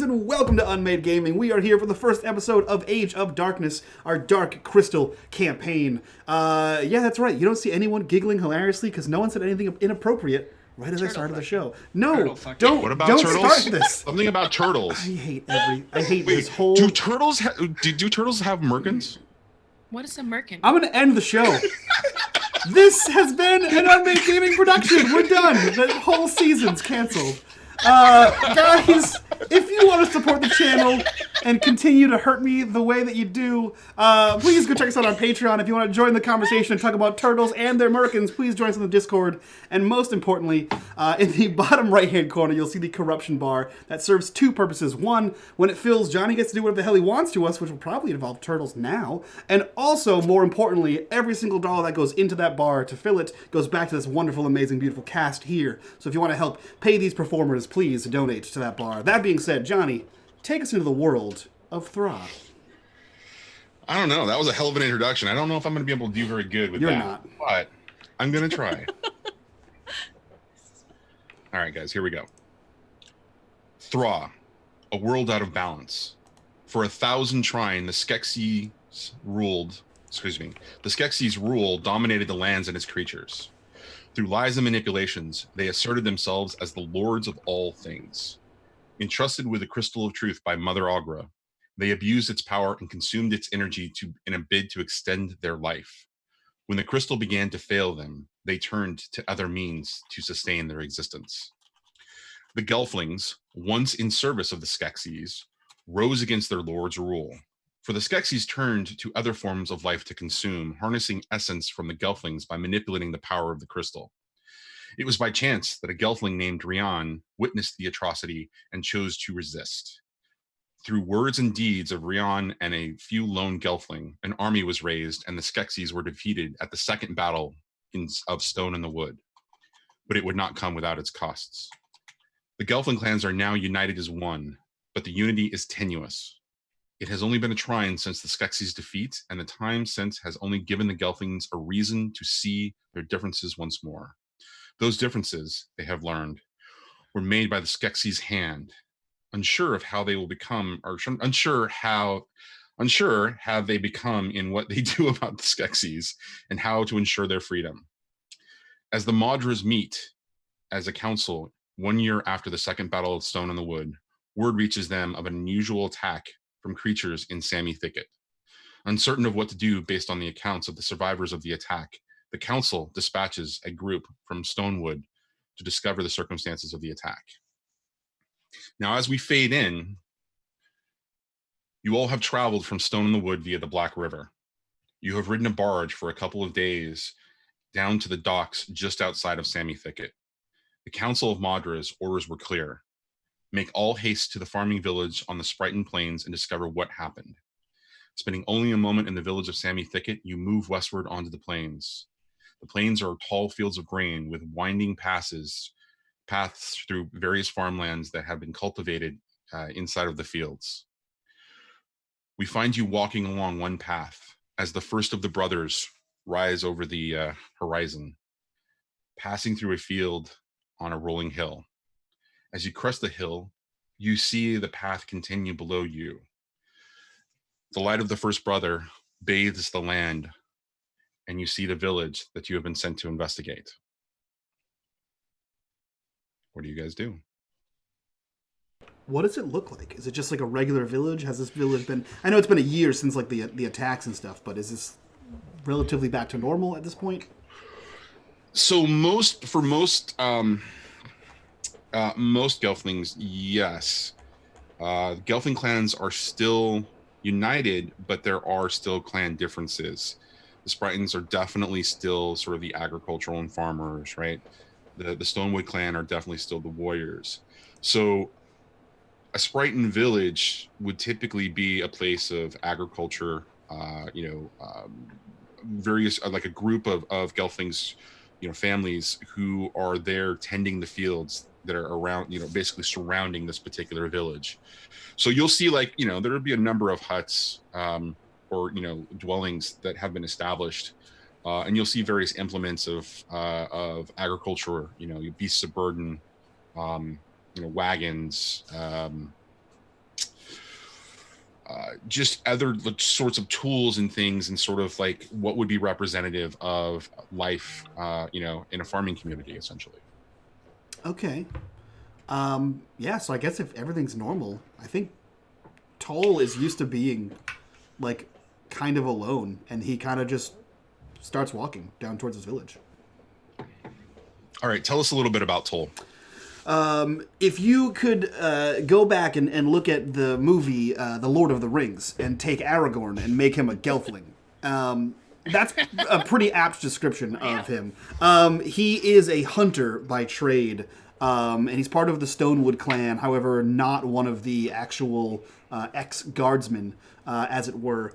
and welcome to unMadeGaming. We are here for the first episode of Age of Darkness, our Dark Crystal campaign. Yeah, that's right. You don't see anyone giggling hilariously because no one said anything inappropriate right as I started the show. No, don't. What about don't turtles? start this. Something about turtles. I hate this whole. Do turtles have merkins? What is a merkin? I'm gonna end the show. This has been an unMadeGaming production. We're done. The whole season's canceled. Guys, if you want to support the channel and continue to hurt me the way that you do, please go check us out on Patreon. If you want to join the conversation and talk about turtles and their merkins, please join us in the Discord. And most importantly, in the bottom right-hand corner, you'll see the corruption bar that serves two purposes. One, when it fills, Johnny gets to do whatever the hell he wants to us, which will probably involve turtles now. And also, more importantly, every single dollar that goes into that bar to fill it goes back to this wonderful, amazing, beautiful cast here. So if you want to help pay these performers, please donate to that bar. That being said, Johnny, take us into the world of Thra. I don't know. That was a hell of an introduction. I don't know if I'm going to be able to do very good with You're that. not. But I'm going to try. All right, guys, here we go. Thra, a world out of balance. For 1,000 trine, the Skeksis rule dominated the lands and its creatures. Through lies and manipulations, they asserted themselves as the lords of all things. Entrusted with the crystal of truth by Mother Aughra, they abused its power and consumed its energy in a bid to extend their life. When the crystal began to fail them, they turned to other means to sustain their existence. The Gelflings, once in service of the Skeksis, rose against their lord's rule. For the Skeksis turned to other forms of life to consume, harnessing essence from the Gelflings by manipulating the power of the crystal. It was by chance that a Gelfling named Rian witnessed the atrocity and chose to resist. Through words and deeds of Rian and a few lone Gelfling, an army was raised and the Skeksis were defeated at the second battle of Stone in the Wood. But it would not come without its costs. The Gelfling clans are now united as one, but the unity is tenuous. It has only been a trine since the Skeksis' defeat, and the time since has only given the Gelflings a reason to see their differences once more. Those differences, they have learned, were made by the Skeksis' hand. Unsure of how they will become, or unsure how they become in what they do about the Skeksis, and how to ensure their freedom. As the Maudras meet as a council 1 year after the second battle of Stone in the Wood, word reaches them of an unusual attack from creatures in Sammy Thicket. Uncertain of what to do based on the accounts of the survivors of the attack, the council dispatches a group from Stonewood to discover the circumstances of the attack. Now, as we fade in, you all have traveled from Stone in the Wood via the Black River. You have ridden a barge for a couple of days down to the docks just outside of Sammy Thicket. The Council of Maudras' orders were clear. Make all haste to the farming village on the Sprighton Plains and discover what happened. Spending only a moment in the village of Sammy Thicket, you move westward onto the plains. The plains are tall fields of grain with winding paths through various farmlands that have been cultivated inside of the fields. We find you walking along one path as the first of the brothers rise over the horizon, passing through a field on a rolling hill. As you crest the hill, you see the path continue below you. The light of the first brother bathes the land, and you see the village that you have been sent to investigate. What do you guys do? What does it look like? Is it just like a regular village? Has this village been... I know it's been a year since like the attacks and stuff, but is this relatively back to normal at this point? So most Gelflings, yes. Gelfling clans are still united, but there are still clan differences. The Spritons are definitely still sort of the agricultural and farmers, right? The Stonewood clan are definitely still the warriors. So a Sprighton village would typically be a place of agriculture, various, like a group of Gelflings, families who are there tending the fields that are around, basically surrounding this particular village. So you'll see there'll be a number of huts or dwellings that have been established, and you'll see various implements of agriculture, beasts of burden, wagons, just other sorts of tools and things, and sort of like what would be representative of life, in a farming community, essentially. Okay. Yeah, so I guess if everything's normal, I think Toll is used to being like kind of alone, and he kind of just starts walking down towards his village. All right, tell us a little bit about Toll. If you could go back and look at the movie The Lord of the Rings and take Aragorn and make him a Gelfling, that's a pretty apt description of him. He is a hunter by trade, and he's part of the Stonewood clan, however, not one of the actual ex-guardsmen, as it were.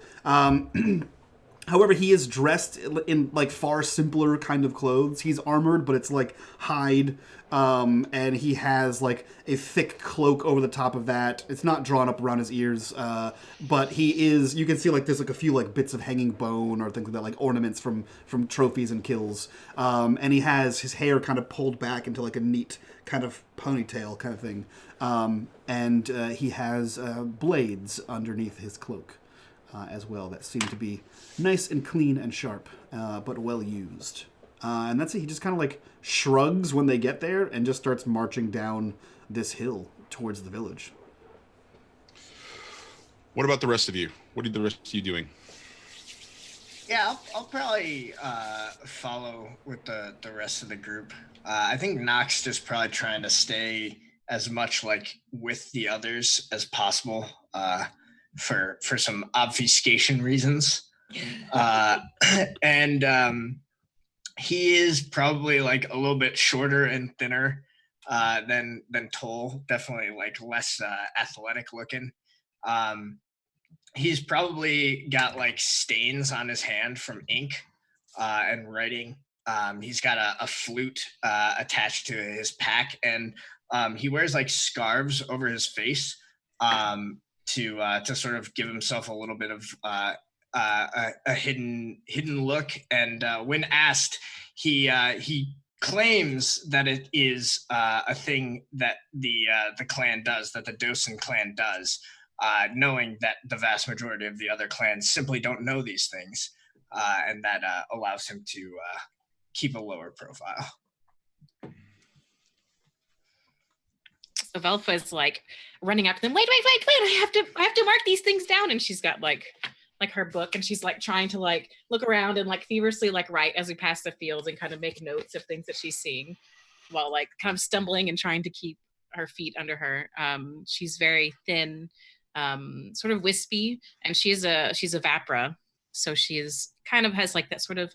However, he is dressed in like far simpler kind of clothes. He's armored, but it's like hide, and he has like a thick cloak over the top of that. It's not drawn up around his ears, but he is. You can see like there's like a few like bits of hanging bone or things like that, like ornaments from trophies and kills. And he has his hair kind of pulled back into like a neat kind of ponytail kind of thing, and he has blades underneath his cloak. As well, that seem to be nice and clean and sharp, but well used. And that's it. He just kind of like shrugs when they get there and just starts marching down this hill towards the village. What about the rest of you? What are the rest of you doing? Yeah, I'll probably follow with the rest of the group. I think Nox just probably trying to stay as much like with the others as possible. For some obfuscation reasons. And he is probably like a little bit shorter and thinner than Toll, definitely like less athletic looking. He's probably got like stains on his hand from ink and writing. He's got a flute attached to his pack, and he wears like scarves over his face. To sort of give himself a little bit of a hidden look, and when asked, he claims that it is a thing that the clan does, that the Dosen clan does, knowing that the vast majority of the other clans simply don't know these things, and that allows him to keep a lower profile. So Velfa is like running after them. Wait! I have to mark these things down. And she's got like her book, and she's like trying to like look around and like feverishly like write as we pass the fields and kind of make notes of things that she's seeing, while like kind of stumbling and trying to keep her feet under her. She's very thin, sort of wispy, and she's a Vapra, so she's kind of has like that sort of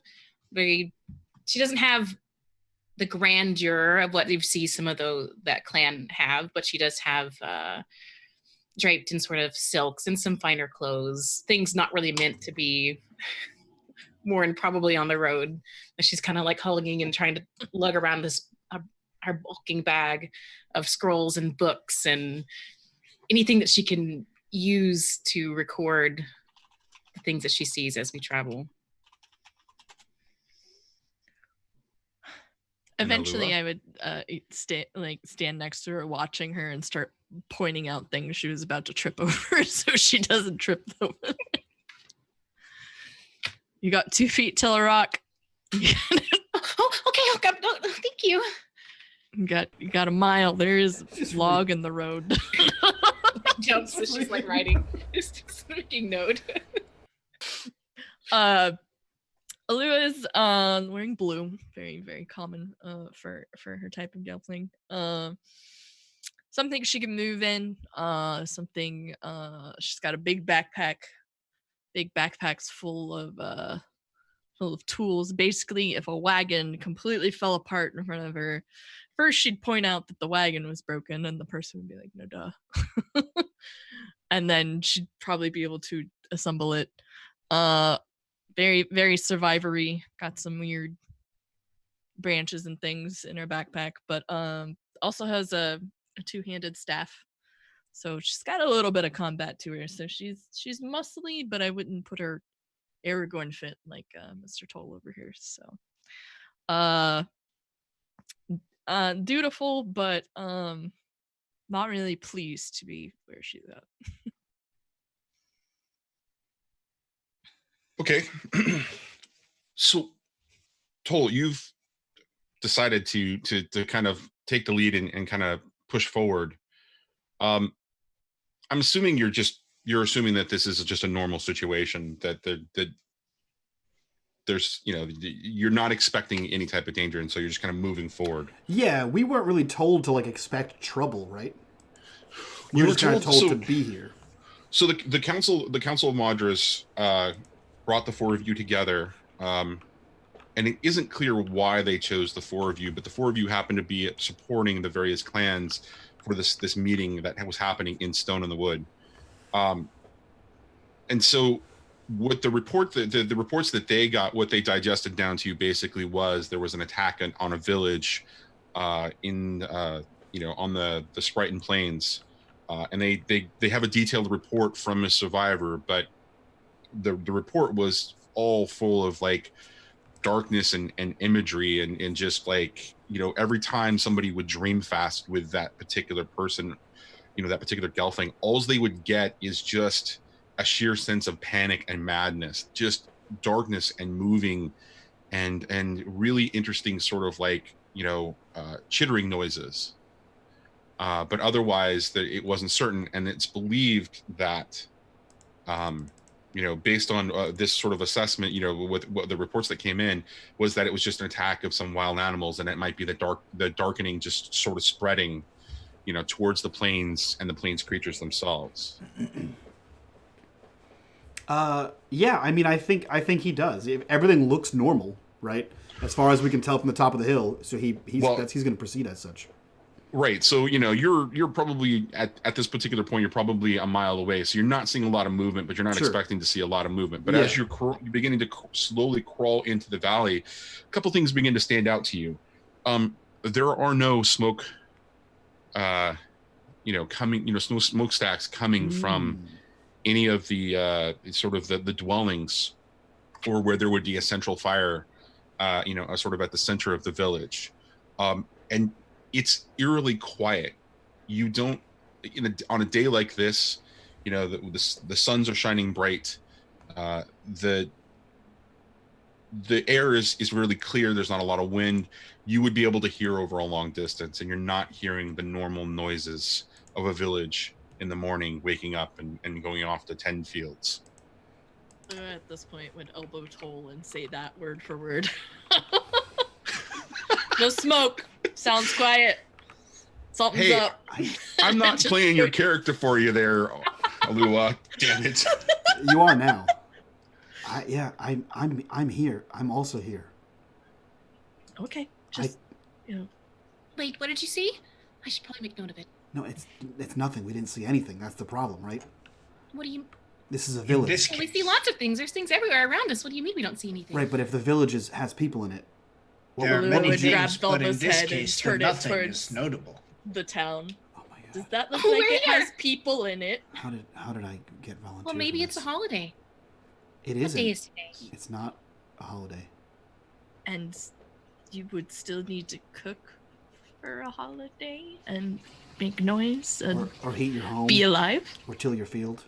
very. She doesn't have the grandeur of what you see some of that clan have, but she does have draped in sort of silks and some finer clothes, things not really meant to be worn probably on the road. And she's kind of like hugging and trying to lug around this her bulking bag of scrolls and books and anything that she can use to record the things that she sees as we travel. Eventually, I would stand next to her, watching her, and start pointing out things she was about to trip over, so she doesn't trip them. You got 2 feet till a rock. Okay. Oh, God, no, thank you. You got a mile. There is a log in the road. Jumps, so she's like writing, just making note. Alua is wearing blue, very, very common for her type of gelfling. Something she can move in. Something she's got a big backpack. Big backpacks full of tools. Basically, if a wagon completely fell apart in front of her, first she'd point out that the wagon was broken, and the person would be like, "No, duh." And then she'd probably be able to assemble it. Very, very survivory. Got some weird branches and things in her backpack, but also has a 2-handed staff. So she's got a little bit of combat to her. So she's muscly, but I wouldn't put her Aragorn fit like Mr. Toll over here. So dutiful, but not really pleased to be where she's at. Okay. So, Toll, you've decided to kind of take the lead and kind of push forward. I'm assuming you're assuming that this is just a normal situation, that there's, you're not expecting any type of danger, and so you're just kind of moving forward. Yeah, we weren't really told to like expect trouble, right? We You were were just kind of told- told so- to be here. So the council of Madras brought the four of you together, and it isn't clear why they chose the four of you, but the four of you happen to be supporting the various clans for this meeting that was happening in Stone in the Wood. And so what the reports that they got, what they digested down to basically was there was an attack on a village on the Sprighton Plains. And they have a detailed report from a survivor, but the report was all full of like darkness and imagery and just like, every time somebody would dream fast with that particular person, that particular Gelfling, all they would get is just a sheer sense of panic and madness, just darkness and moving and really interesting sort of like, chittering noises. But otherwise, that it wasn't certain, and it's believed that, based on this sort of assessment, with what the reports that came in, was that it was just an attack of some wild animals, and it might be the darkening just sort of spreading, towards the plains and the plains creatures themselves. Yeah, I mean, I think he does. Everything looks normal, right? As far as we can tell from the top of the hill, so he's going to proceed as such. Right. So, you're probably at this particular point, you're probably a mile away. So you're not seeing a lot of movement, but you're not expecting to see a lot of movement. But as you're beginning to slowly crawl into the valley, a couple things begin to stand out to you. There are no smoke, coming, no smokestacks coming from any of the sort of the dwellings, or where there would be a central fire, sort of at the center of the village. And it's eerily quiet. You don't, on a day like this, the suns are shining bright. The air is really clear. There's not a lot of wind. You would be able to hear over a long distance, and you're not hearing the normal noises of a village in the morning, waking up and going off to tend fields. At this point, would elbow Toll and say that word for word. No smoke. Sounds quiet. Something's up. I'm not playing your character for you there, Alua. Damn it. You are now. I'm here. I'm also here. Okay. Just Wait, what did you see? I should probably make note of it. No, it's nothing. We didn't see anything. That's the problem, right? What do you... This is a village. Well, we see lots of things. There's things everywhere around us. What do you mean we don't see anything? Right, but if the village has people in it... There are many would grab things, but in Belva's this head and case, the turn it nothing towards is notable. the town. Oh my god. Does that look Oh, like we're it here. has people in it? How did I get volunteered? Well, maybe for it's a this? holiday. It What isn't. day is today? It's not a holiday. And you would still need to cook for a holiday and make noise and Or heat your home. be alive? Or till your field.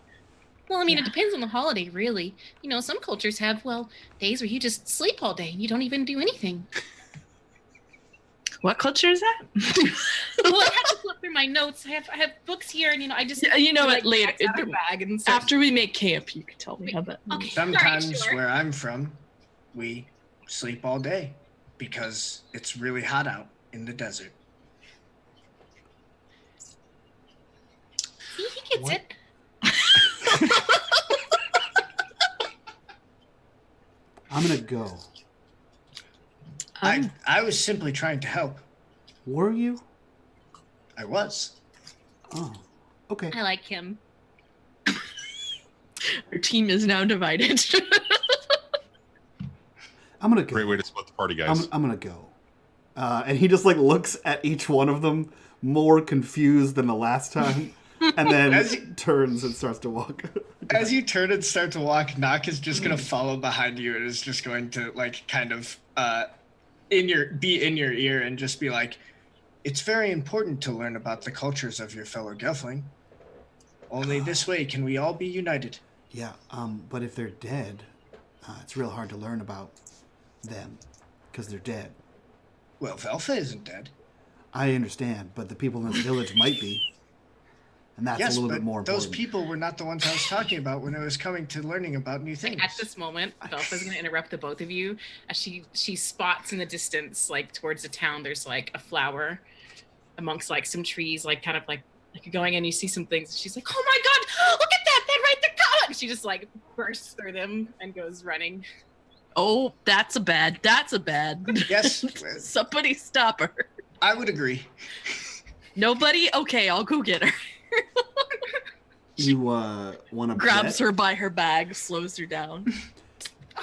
Well, I mean, Yeah. it depends on the holiday, really. Some cultures have, days where you just sleep all day and you don't even do anything. What culture is that? Well, I have to flip through my notes. I have books here, and I just... You know like, what? Later, packs out of a bag and stuff. after we make camp, you can tell me how that. Okay. Sometimes Sure. where I'm from, we sleep all day because it's really hot out in the desert. See, he gets it. I'm gonna go. I was simply trying to help. Were you? I was. Oh. Okay. I like him. Our team is now divided. I'm gonna go. Great way to split the party, guys. I'm gonna go. And he just looks at each one of them more confused than the last time, and then turns and starts to walk. As you turn and start to walk, Nock is just gonna follow behind you and is just going to kind of be in your ear and just be like, "It's very important to learn about the cultures of your fellow Gelfling. Only this way can we all be united." Yeah. But if they're dead, it's real hard to learn about them because they're dead. Well, Velfa isn't dead. I understand, but the people in this village might be. And that's Yes, a little but bit more those important. people were not the ones I was talking about when I was coming to learning about new things. At this moment, Belfa's going to interrupt the both of you as she spots in the distance, like towards the town, there's like a flower amongst like some trees, like kind of like you're going and you see some things. She's like, oh my God, look at that right there. And she just like bursts through them and goes running. Oh, that's a bad. Yes. Somebody stop her. I would agree. Nobody? Okay, I'll go get her. You want to Grabs her by her bag, slows her down.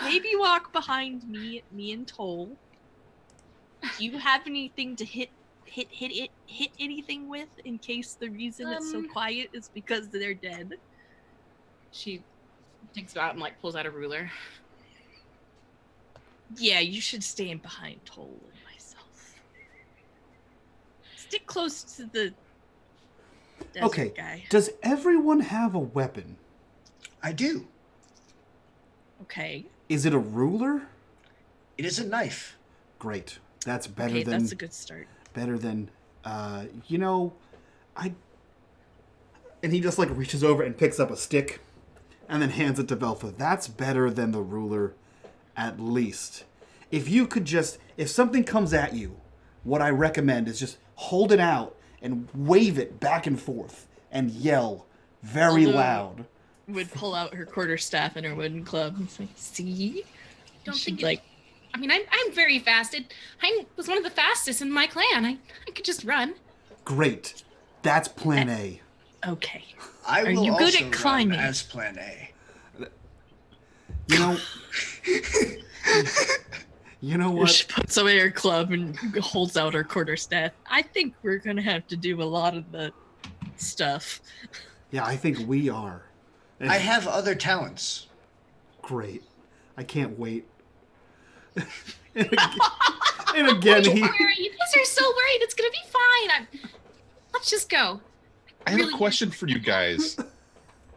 Maybe walk behind me and Toll. Do you have anything to hit anything with in case the reason it's so quiet is because they're dead? She digs out and like pulls out a ruler. Yeah, you should stand behind Toll and myself. Stick close to the desert guy. Does everyone have a weapon? I do. Okay. Is it a ruler? It is a knife. Great. That's better Okay, than... that's a good start. Better than... you know, And he just, like, reaches over and picks up a stick and then hands it to Velfa. That's better than the ruler, at least. If you could just... If something comes at you, what I recommend is just hold it out and wave it back and forth and yell very loud. Would pull out her quarterstaff and her wooden club and say, see? Don't She'd, think like... I mean, I'm very fast. I was one of the fastest in my clan. I could just run. Great. That's plan A. Okay. I Are will you good also at climbing? run as plan A. You know... You know what? She puts away her club and holds out her quarterstaff. I think we're going to have to do a lot of the stuff. Yeah, I think we are. I have other talents. Great. I can't wait. and again, Don't he... worry. You guys are so worried. It's going to be fine. Let's just go. I have a question for you guys.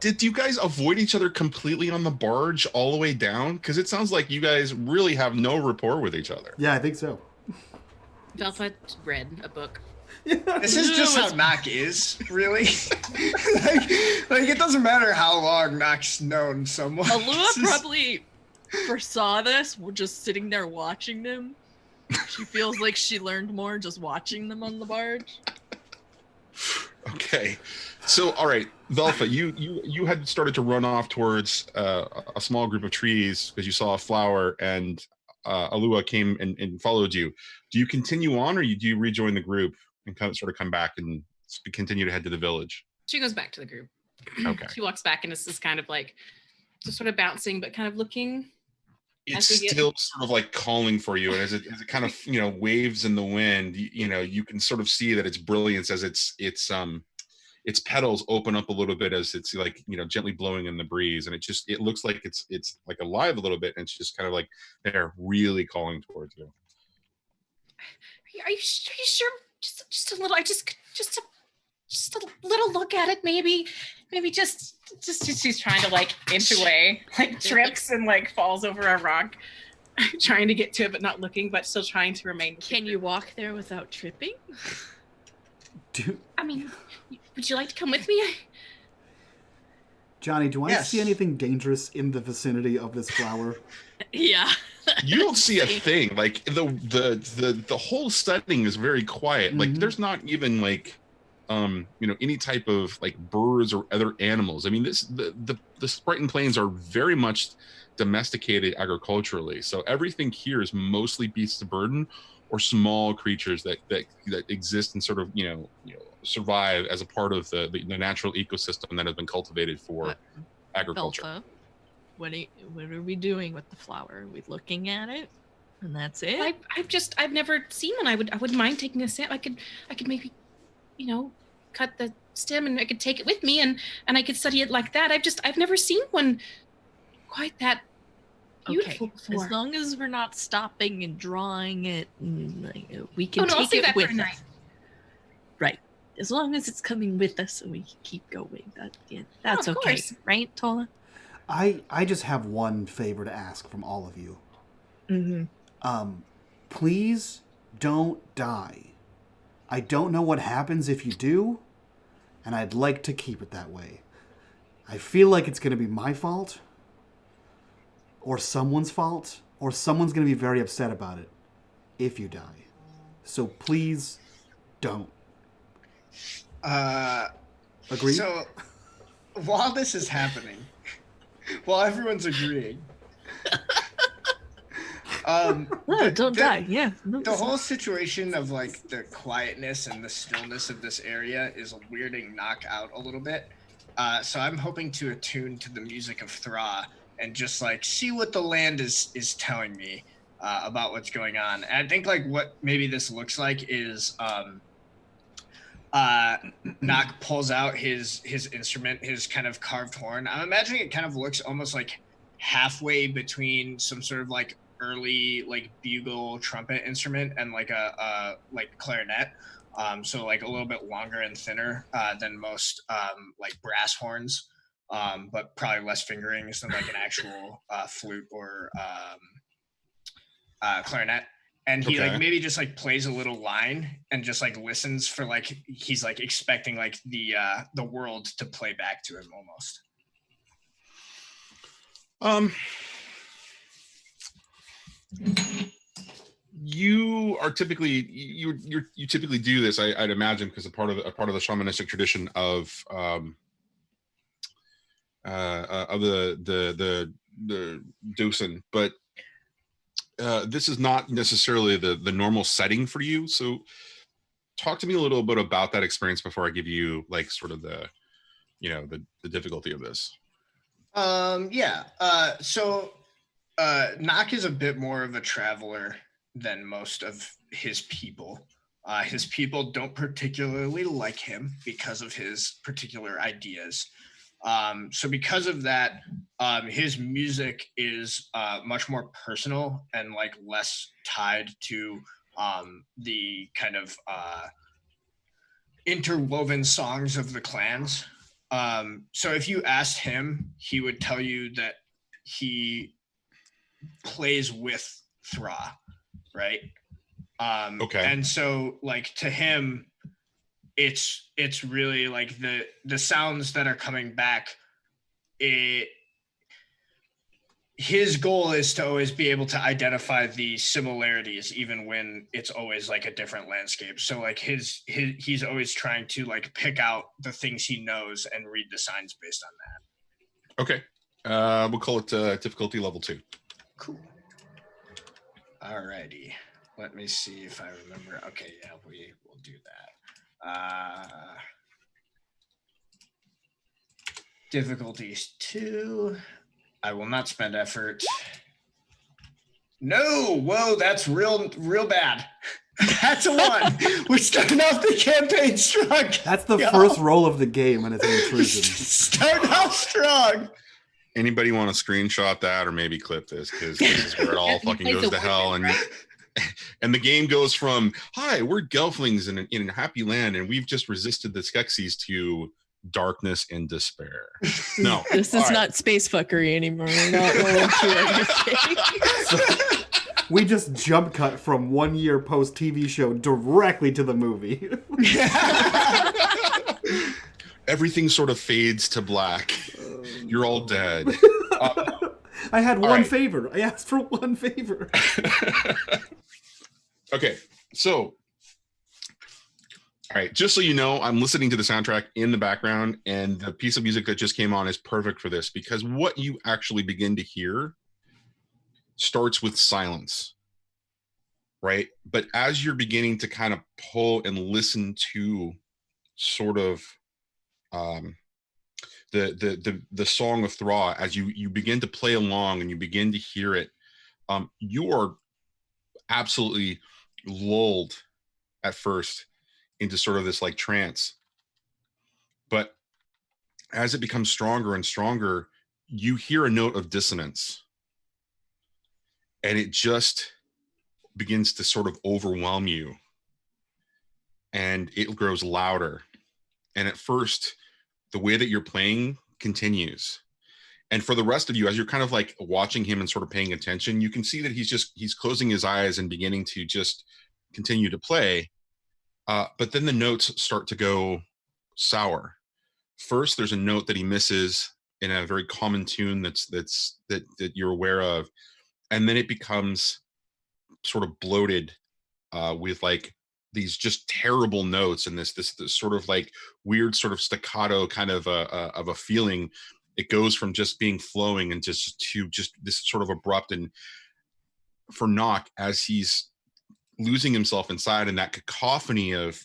Did you guys avoid each other completely on the barge all the way down? Because it sounds like you guys really have no rapport with each other. Yeah, I think so. Velfa read a book. This is just how Nock is, really. like, it doesn't matter how long Nock's known someone. Alua probably foresaw this, just sitting there watching them. She feels like she learned more just watching them on the barge. Okay. So, all right, Velfa, you had started to run off towards a small group of trees because you saw a flower, and Alua came and followed you. Do you continue on, or do you rejoin the group and kind of sort of come back and continue to head to the village? She goes back to the group. Okay. She walks back and is kind of like just sort of bouncing, but kind of looking. It's still sort of like calling for you, and as it kind of waves in the wind, you can sort of see that its brilliance as its petals open up a little bit as it's like gently blowing in the breeze, and it looks like it's like alive a little bit, and it's just kind of like they're really calling towards you. Are you sure? Just a little. Just a little look at it, maybe just she's trying to like inch away, like trips and like falls over a rock, trying to get to it but not looking, but still trying to remain. Can you walk there without tripping? I mean, would you like to come with me? Johnny, do I see anything dangerous in the vicinity of this flower? Yeah. You don't see a thing. Like the whole setting is very quiet. Like there's not even like any type of like birds or other animals. I mean, the Sprighton Plains are very much domesticated agriculturally. So everything here is mostly beasts of burden or small creatures that exist and sort of survive as a part of the natural ecosystem that has been cultivated for agriculture. Velfa, what are we doing with the flower? Are we looking at it, and that's it? I've never seen one. I wouldn't mind taking a sip. I could maybe cut the stem and I could take it with me and I could study it like that. I've never seen one quite that beautiful before. As long as we're not stopping and drawing it, we can I'll take save it that for with tonight. us. Right. As long as it's coming with us and we can keep going. That's okay. course. Right, Tola? I just have one favor to ask from all of you. Please don't die. I don't know what happens if you do, and I'd like to keep it that way. I feel like it's going to be my fault, or someone's fault, or someone's going to be very upset about it if you die. So please don't. Agreed? So, while this is happening, while everyone's agreeing, No, don't die. Yeah. No, the whole situation of like the quietness and the stillness of this area is weirding Knock out a little bit. So I'm hoping to attune to the music of Thra and just like see what the land is telling me about what's going on. And I think like what maybe this looks like is Knock pulls out his instrument, his kind of carved horn. I'm imagining it kind of looks almost like halfway between some sort of like early like bugle trumpet instrument and like a like clarinet. So like a little bit longer and thinner than most like brass horns, but probably less fingerings than like an actual flute or clarinet. And he like maybe just like plays a little line and just like listens for like he's like expecting like the world to play back to him almost. You are typically you typically do this, I'd imagine, because a part of the shamanistic tradition of the Dosen, but this is not necessarily the normal setting for you. So talk to me a little bit about that experience before I give you like sort of the difficulty of this. So Knock is a bit more of a traveler than most of his people. His people don't particularly like him because of his particular ideas. So because of that, his music is much more personal and like less tied to the kind of interwoven songs of the clans. So if you asked him, he would tell you that he plays with Thra, right? And so like to him, it's really like the sounds that are coming back. His goal is to always be able to identify the similarities, even when it's always like a different landscape. So like he's always trying to like pick out the things he knows and read the signs based on that. Okay, we'll call it difficulty level 2. Cool. Alrighty, let me see if I remember. Okay, yeah, we will do that. Difficulties 2. I will not spend effort. No, whoa, that's real bad. That's a 1. We're starting off the campaign strong. That's the first roll of the game, and it's an intrusion. Starting off strong. Anybody want to screenshot that or maybe clip this, because this is where it all fucking goes to hell. And the game goes from, hi, we're Gelflings in a happy land, and we've just resisted the Skeksis, to darkness and despair. No, this is not space fuckery anymore. We're not rolling through everything. So, we just jump cut from 1 year post TV show directly to the movie. Everything sort of fades to black. You're all dead. I had one favor. I asked for one favor. Okay, so all right, just so you know, I'm listening to the soundtrack in the background, and the piece of music that just came on is perfect for this, because what you actually begin to hear starts with silence, right? But as you're beginning to kind of pull and listen to sort of the song of Thra, as you begin to play along and you begin to hear it, you are absolutely lulled at first into sort of this like trance, but as it becomes stronger and stronger, you hear a note of dissonance, and it just begins to sort of overwhelm you, and it grows louder. And at first, the way that you're playing continues, And for the rest of you, as you're kind of like watching him and sort of paying attention, you can see that he's closing his eyes and beginning to just continue to play. But then the notes start to go sour. First, there's a note that he misses in a very common tune that you're aware of, and then it becomes sort of bloated with like these just terrible notes and this sort of like weird sort of staccato kind of a feeling. It goes from just being flowing and just to just this sort of abrupt. And for Nock, as he's losing himself inside, and that cacophony of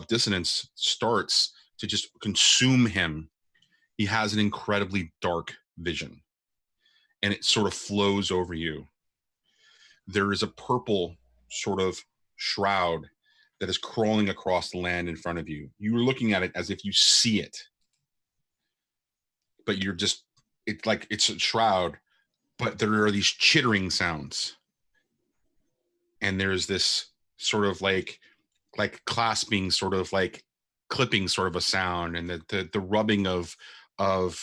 dissonance starts to just consume him, he has an incredibly dark vision, and it sort of flows over you. There is a purple sort of shroud that is crawling across the land in front of you. You are looking at it as if you see it, but you're just, it's like it's a shroud, but there are these chittering sounds. And there's this sort of like clasping, sort of like clipping sort of a sound, and the rubbing of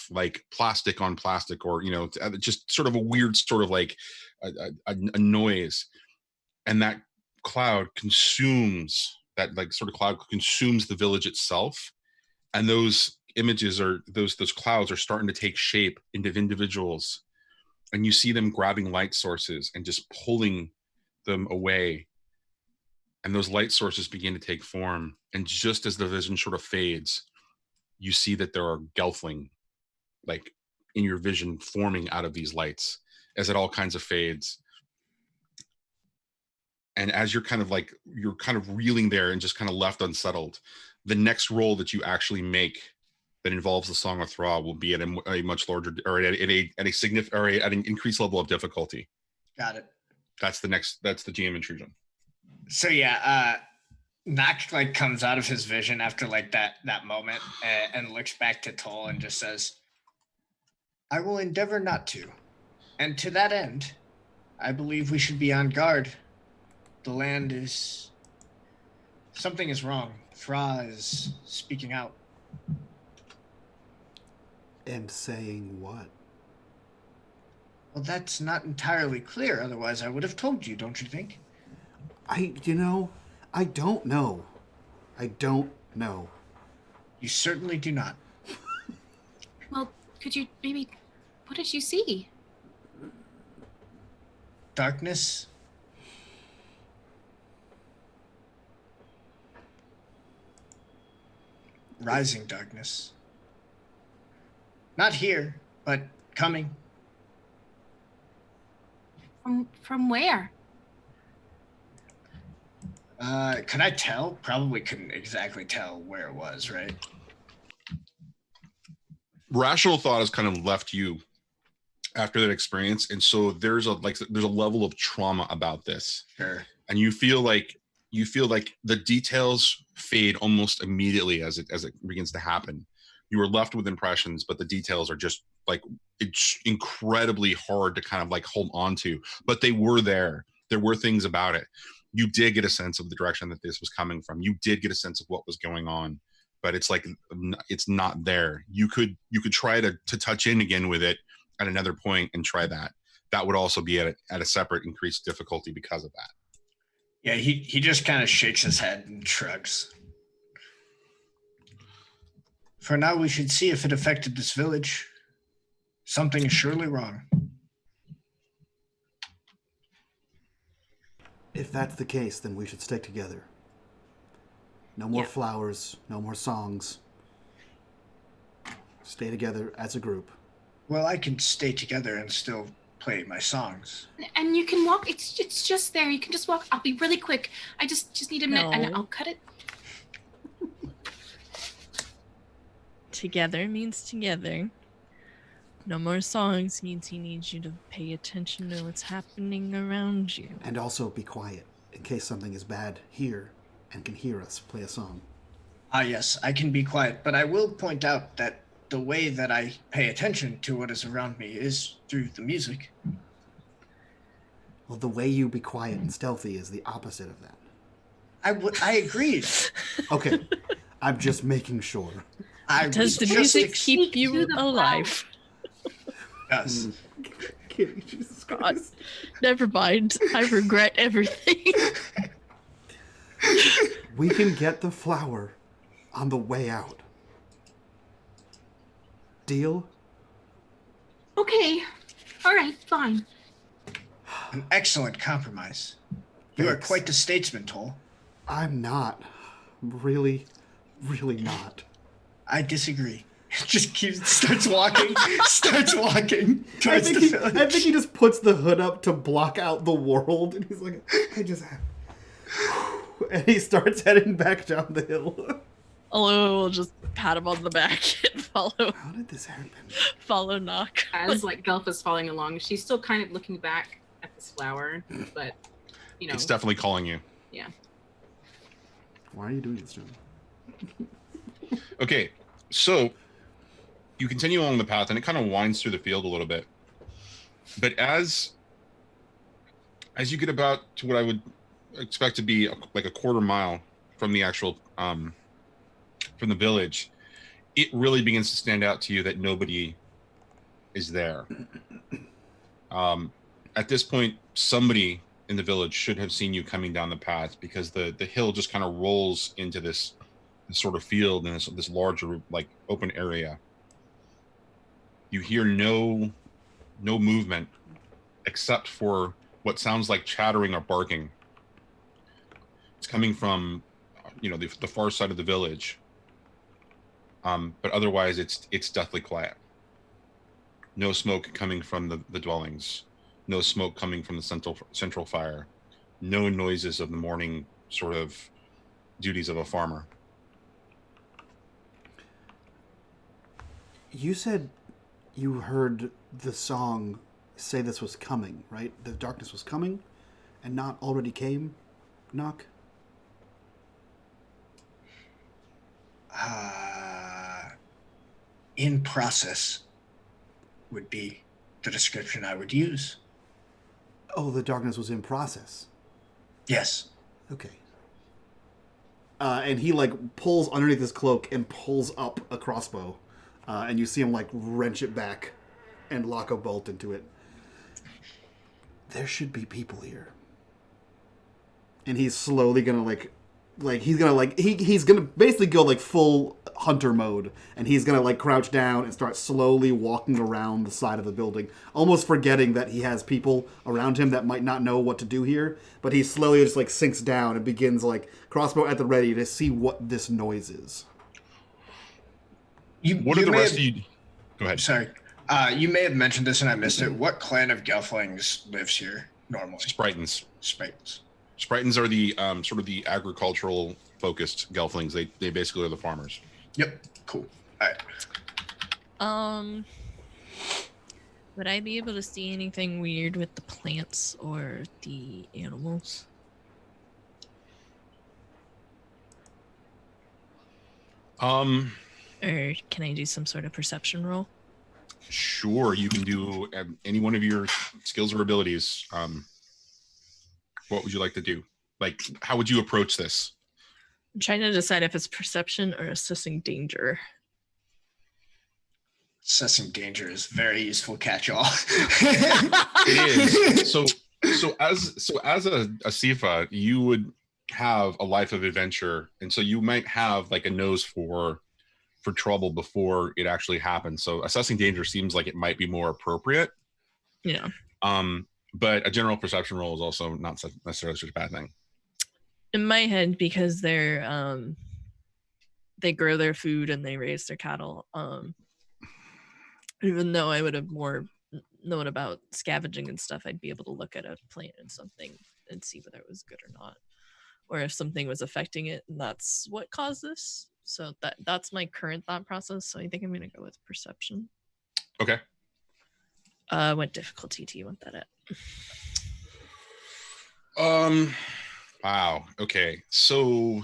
like plastic on plastic, or, you know, just sort of a weird sort of like a noise. And that cloud consumes, that like sort of cloud consumes the village itself. And those images are, those clouds are starting to take shape into individuals. And you see them grabbing light sources and just pulling them away. And those light sources begin to take form. And just as the vision sort of fades, you see that there are Gelfling, like in your vision, forming out of these lights as it all kinds of fades. And as you're kind of reeling there and just kind of left unsettled, the next roll that you actually make that involves the Song of Thra will be at a much larger, or at a significant, or at an increased level of difficulty. Got it. That's the GM intrusion. So yeah, Nock like comes out of his vision after like that moment and looks back to Toll and just says, "I will endeavor not to. And to that end, I believe we should be on guard. The land is... something is wrong. Thra is speaking out." And saying what? Well, that's not entirely clear. Otherwise, I would have told you, don't you think? I don't know. I don't know. You certainly do not. Well, could you maybe... what did you see? Darkness. Rising darkness. Not here, but coming. From where? Could I tell? Probably couldn't exactly tell where it was, right? Rational thought has kind of left you after that experience, and so there's a level of trauma about this. Sure. And you feel like the details fade almost immediately as it begins to happen. You are left with impressions, but the details are just like, it's incredibly hard to kind of like hold on to, but they were there. There were things about it. You did get a sense of the direction that this was coming from. You did get a sense of what was going on, but it's like, it's not there. You could try to touch in again with it at another point and try that. That would also be at a separate increased difficulty because of that. Yeah, he just kind of shakes his head and shrugs. For now, we should see if it affected this village. Something is surely wrong. If that's the case, then we should stick together. No more flowers, no more songs. Stay together as a group. Well, I can stay together and still play my songs. And you can walk. It's just there. You can just walk. I'll be really quick. I just need a minute, and I'll cut it. Together means together. No more songs means he needs you to pay attention to what's happening around you. And also be quiet, in case something is bad here and can hear us play a song. Ah, yes, I can be quiet, but I will point out that the way that I pay attention to what is around me is through the music. Well, the way you be quiet and stealthy is the opposite of that. I agreed. Okay, I'm just making sure. Does the music keep you alive? Yes. Kitty, Jesus God. Christ. Never mind. I regret everything. We can get the flower on the way out. Deal? Okay. All right, fine. An excellent compromise. You are Thanks. quite the statesman, Toll. I'm not. Really, really not. I disagree. Just starts walking towards I the think village. he just puts the hood up to block out the world, and he's like, I just have... And he starts heading back down the hill. Aloha will just pat him on the back and follow How did this happen? Knock. As like Gelf is following along, she's still kind of looking back at this flower, but you know, It's definitely calling you. yeah. Why are you doing this, John? Okay, so you continue along the path, and it kind of winds through the field a little bit. But as you get about to what I would expect to be like a quarter mile from the actual from the village, it really begins to stand out to you that nobody is there. At this point, somebody in the village should have seen you coming down the path, because the hill just kind of rolls into this sort of field and this larger like open area. You hear no movement except for what sounds like chattering or barking. It's coming from, the far side of the village. But otherwise, it's deathly quiet. No smoke coming from the dwellings. No smoke coming from the central fire. No noises of the morning sort of duties of a farmer. You said you heard the song say this was coming, right? The darkness was coming and not already came, Knock? In process would be the description I would use. Oh, the darkness was in process. Yes. Okay. And he like pulls underneath his cloak and pulls up a crossbow. And you see him like wrench it back and lock a bolt into it. There should be people here. And he's slowly gonna he's gonna basically go like full hunter mode, and he's gonna like crouch down and start slowly walking around the side of the building, almost forgetting that he has people around him that might not know what to do here. But he slowly just like sinks down and begins like crossbow at the ready to see what this noise is. What are the rest of you? Go ahead. Sorry. You may have mentioned this and I missed it. What clan of Gelflings lives here normally? Spritons. Spritons. Spritons are the sort of the agricultural focused Gelflings. They basically are the farmers. Yep. Cool. All right. Would I be able to see anything weird with the plants or the animals? Or can I do some sort of perception roll? Sure, you can do any one of your skills or abilities. What would you like to do? Like, how would you approach this? I'm trying to decide if it's perception or assessing danger. Assessing danger is very useful catch-all. It is. So as a Sifa, you would have a life of adventure, and so you might have like a nose for trouble before it actually happens. So assessing danger seems like it might be more appropriate. Yeah. But a general perception roll is also not necessarily such a bad thing. In my head, because they're they grow their food and they raise their cattle. Even though I would have more known about scavenging and stuff, I'd be able to look at a plant and something and see whether it was good or not, or if something was affecting it, and that's what caused this. So that's my current thought process. So I think I'm gonna go with perception. Okay. What difficulty do you want that at? Wow. Okay. So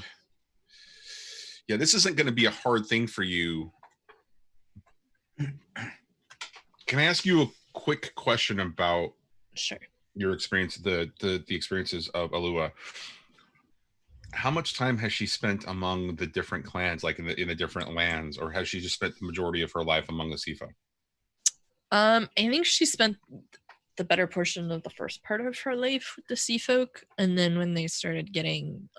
yeah, this isn't going to be a hard thing for you. Can I ask you a quick question about Sure. your experience, the experiences of Alua? How much time has she spent among the different clans, like in the different lands, or has she just spent the majority of her life among the Sifa? I think she spent the better portion of the first part of her life with the sea folk, and then when they started getting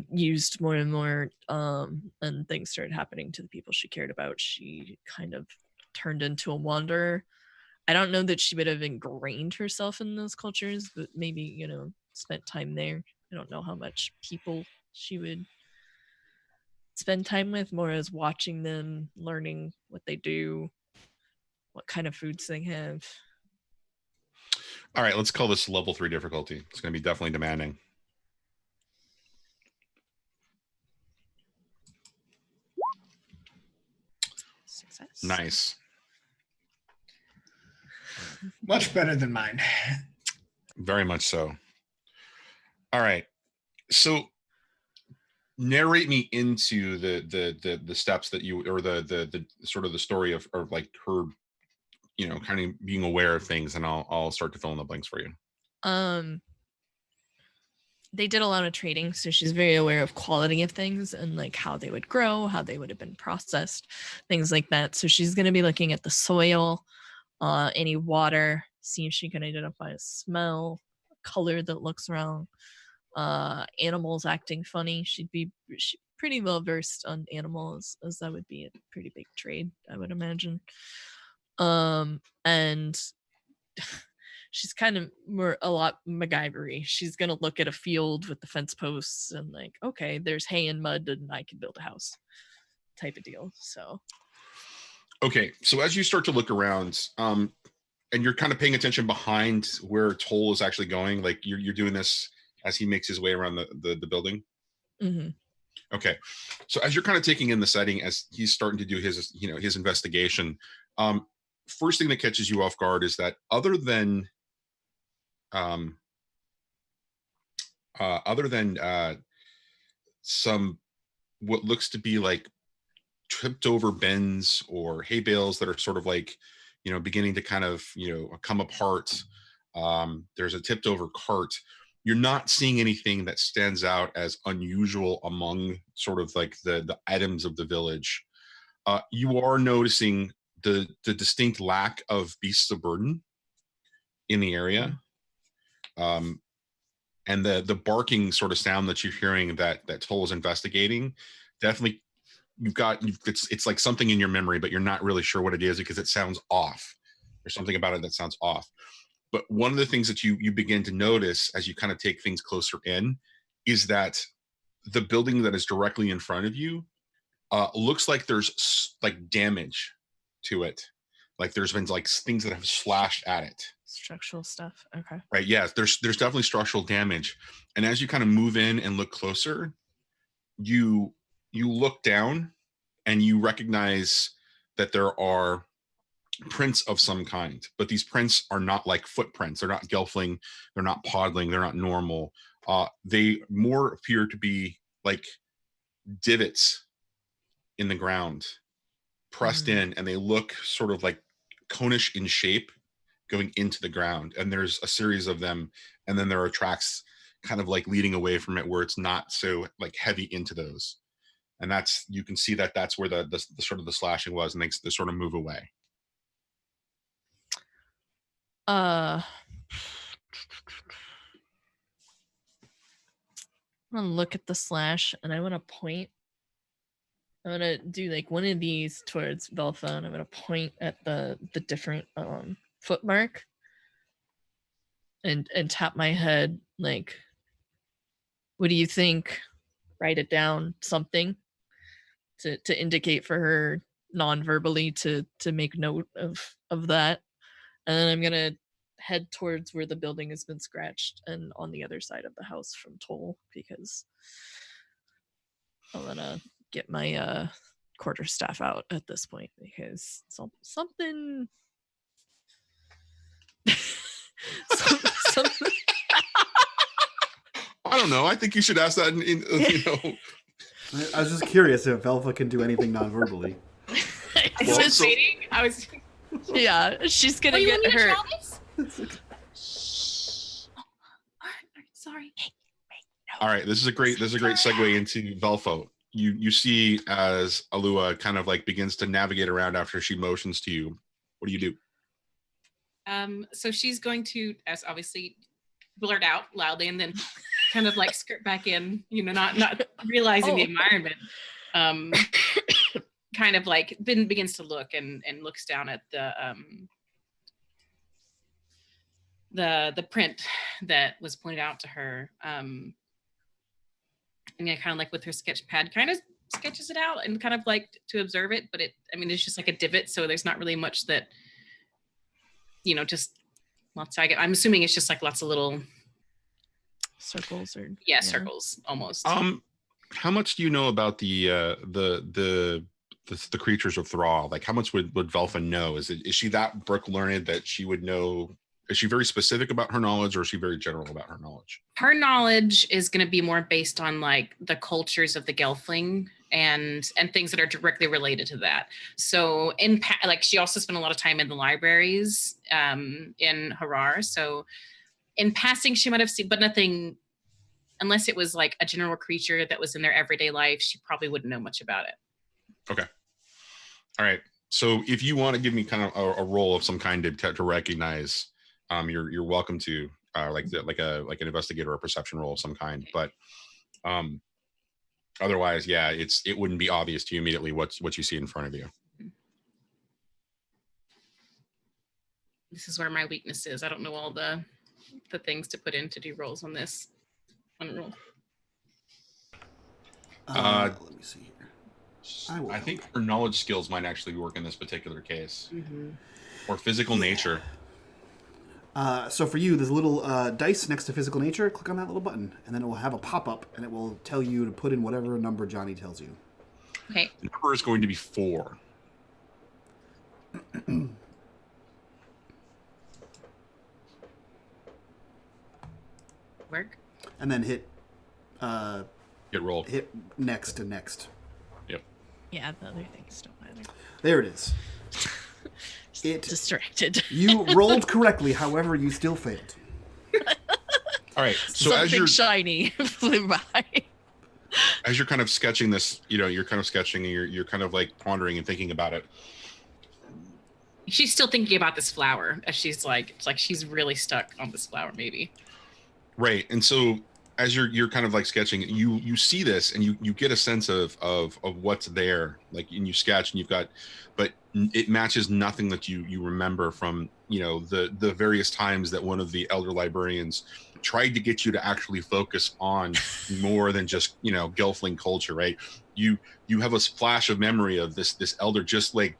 used more and more, and things started happening to the people she cared about, she kind of turned into a wanderer. I don't know that she would have ingrained herself in those cultures, but maybe, spent time there. I don't know how much people she would spend time with, more as watching them, learning what they do, what kind of foods they have. All right, let's call this level 3 difficulty. It's going to be definitely demanding. Success. Nice. Much better than mine. Very much so. All right. So narrate me into the steps that you, or the sort of the story of like her, kind of being aware of things, and I'll start to fill in the blanks for you. They did a lot of trading, so she's very aware of quality of things and like how they would grow, how they would have been processed, things like that. So she's going to be looking at the soil, any water, see if she can identify a smell, a color that looks wrong, animals acting funny. She's pretty well versed on animals, as that would be a pretty big trade, I would imagine. And she's kind of a lot MacGyver-y. She's gonna look at a field with the fence posts and like, okay, there's hay and mud and I can build a house type of deal. So okay, so as you start to look around, and you're kind of paying attention behind where Toll is actually going, like you're doing this as he makes his way around the building. Mm-hmm. Okay, so as you're kind of taking in the setting, as he's starting to do his his investigation, first thing that catches you off guard is that other than some what looks to be like tripped over bins or hay bales that are sort of like beginning to kind of come apart, there's a tipped over cart. You're not seeing anything that stands out as unusual among sort of like the items of the village. You are noticing the distinct lack of beasts of burden in the area. And the barking sort of sound that you're hearing that Toll is investigating, definitely it's like something in your memory, but you're not really sure what it is because it sounds off. There's something about it that sounds off. But one of the things that you begin to notice as you kind of take things closer in is that the building that is directly in front of you looks like there's like damage to it. Like there's been like things that have slashed at it. Structural stuff. Okay. Right. Yes. There's definitely structural damage. And as you kind of move in and look closer, you look down and you recognize that there are prints of some kind, but these prints are not like footprints. They're not gelfling. They're not podling. They're not normal. They more appear to be like divots in the ground pressed in, and they look sort of like conish in shape going into the ground. And there's a series of them, and then there are tracks kind of like leading away from it where it's not so like heavy into those. And that's, you can see that that's where the sort of the slashing was, and they sort of move away. I'm gonna look at the slash and I want to point. I'm gonna do like one of these towards Velfa, and I'm gonna point at the different foot mark and tap my head like, what do you think? Write it down, something to indicate for her non-verbally to make note of that. And then I'm gonna head towards where the building has been scratched and on the other side of the house from Toll, because I'm gonna get my quarterstaff out at this point, because something something I don't know. I think you should ask that I was just curious if Velva can do anything non-verbally. Yeah, she's gonna get hurt. Sorry. All right, this is a great segue into Velfo. you see as Alua kind of like begins to navigate around after she motions to you. What do you do? So she's going to, as obviously, blurt out loudly and then kind of like skirt back in, not realizing the environment. Kind of like then begins to look and looks down at the print that was pointed out to her. And kind of like with her sketch pad, kind of sketches it out and kind of like to observe it, but it's just like a divot, so there's not really much that, just lots. I'm assuming it's just like lots of little circles or circles almost. How much do you know about the creatures of Thra? Like, how much would Velfa know? Is she that book learned that she would know? Is she very specific about her knowledge, or is she very general about her knowledge? Her knowledge is going to be more based on like the cultures of the Gelfling and things that are directly related to that. So she also spent a lot of time in the libraries in Harar. So in passing, she might have seen, but nothing, unless it was like a general creature that was in their everyday life, she probably wouldn't know much about it. Okay. All right. So if you want to give me kind of a roll of some kind to recognize, you're welcome to, like an investigator or a perception roll of some kind. But otherwise, yeah, it wouldn't be obvious to you immediately what you see in front of you. This is where my weakness is. I don't know all the things to put in to do rolls on this. Roll. Let me see here. I think her knowledge skills might actually work in this particular case, mm-hmm. or physical nature. So for you, there's a little dice next to physical nature. Click on that little button, and then it will have a pop-up, and it will tell you to put in whatever number Johnny tells you. Okay. The number is going to be 4. Work. And then hit roll. Hit next and next. Yep. Yeah, the other things don't matter. There it is. Distracted. You rolled correctly, however, you still failed. All right. So something as you're shiny flew by. As you're kind of sketching this, you're kind of sketching and you're kind of like pondering and thinking about it. She's still thinking about this flower as she's like, it's like she's really stuck on this flower, maybe. Right. And so as you're kind of like sketching, you see this and you get a sense of what's there, like, and you sketch and you've got, but it matches nothing that you remember from, the various times that one of the elder librarians tried to get you to actually focus on more than just, Gelfling culture, right? You have a flash of memory of this elder just like,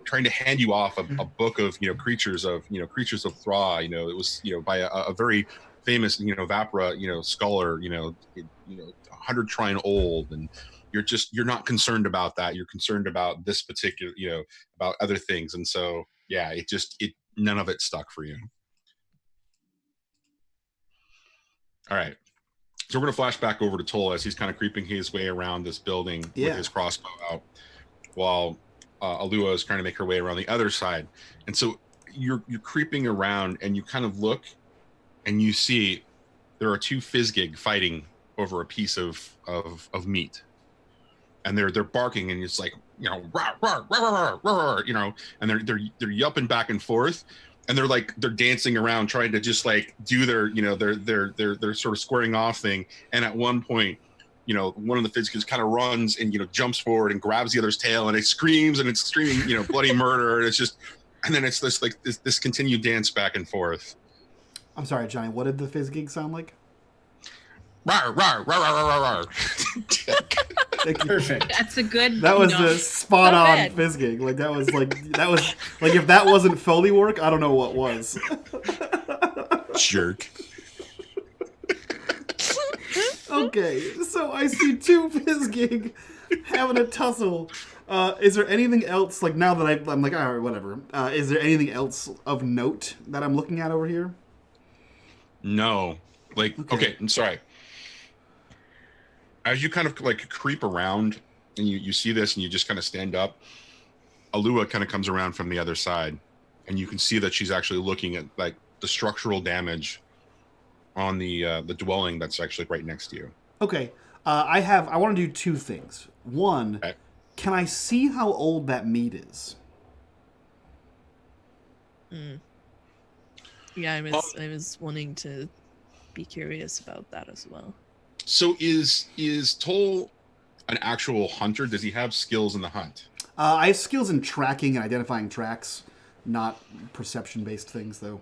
trying to hand you off a book of, creatures of Thra, it was, by a very famous, Vapra, scholar, 100 trine old, and you're not concerned about that. You're concerned about this particular, about other things. And so, yeah, none of it stuck for you. All right. So we're going to flash back over to Toll as he's kind of creeping his way around this building with his crossbow out, while Alua is trying to make her way around the other side. And so you're creeping around and you kind of look and you see there are 2 Fizzgig fighting over a piece of meat. And they're barking and it's like, rawr, rawr, rawr, rawr, rawr, and they're yelping back and forth. And they're dancing around trying to just like do their, their sort of squaring off thing. And at one point, one of the Fizzgigs kind of runs and, jumps forward and grabs the other's tail and it screams and it's screaming, bloody murder. And it's just, and then it's this like this continued dance back and forth. I'm sorry, Johnny, what did the Fizzgig sound like? Rawr, rawr, rawr, rawr, rawr. Thank you. Perfect. That's a good. That was the spot on Fizzgig. Like that was like if that wasn't Foley work, I don't know what was. Jerk. Okay, so I see 2 Fizzgig having a tussle. Is there anything else, like now that I'm like, all right, whatever. Is there anything else of note that I'm looking at over here? No. Like, okay, I'm sorry. As you kind of like creep around and you see this and you just kind of stand up, Alua kind of comes around from the other side and you can see that she's actually looking at like the structural damage on the dwelling that's actually right next to you. Okay. I want to do two things. One, Okay. can I see how old that meat is? Yeah, I was wanting to be curious about that as well. So is Toll an actual hunter? Does he have skills in the hunt? I have skills in tracking and identifying tracks, not perception-based things, though.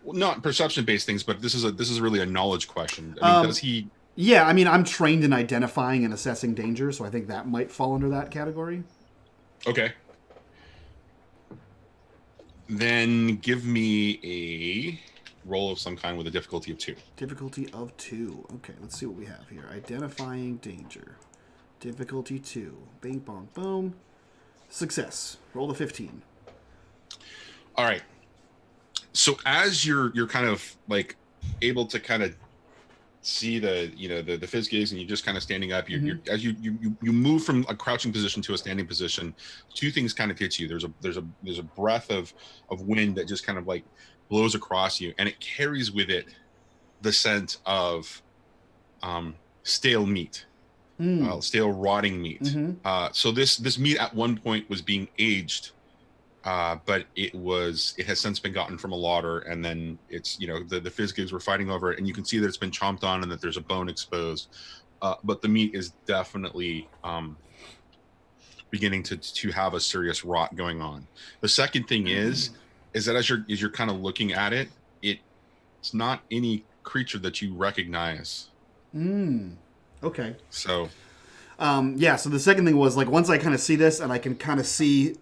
Well, not perception-based things, but this is really a knowledge question. I mean, does he? Yeah, I mean, I'm trained in identifying and assessing danger, so I think that might fall under that category. Okay. Then give me a roll of some kind with a difficulty of 2. Difficulty of 2. Okay, let's see what we have here. Identifying danger. Difficulty 2. Bing, bong, boom. Success. Roll a 15. All right. So as you're kind of like able to kind of see the Fizgigs, and you're just kind of standing up. You're as you move from a crouching position to a standing position. Two things kind of hit you. There's a breath of wind that just kind of like blows across you, and it carries with it the scent of stale meat, stale rotting meat. So this meat at one point was being aged. But it has since been gotten from a lauder, and then it's the Fizgigs were fighting over it, and you can see that it's been chomped on and that there's a bone exposed. But the meat is definitely beginning to have a serious rot going on. The second thing is that as you're kind of looking at it, it's not any creature that you recognize. Okay. So. So the second thing was, like, once I kind of see this and I can kind of see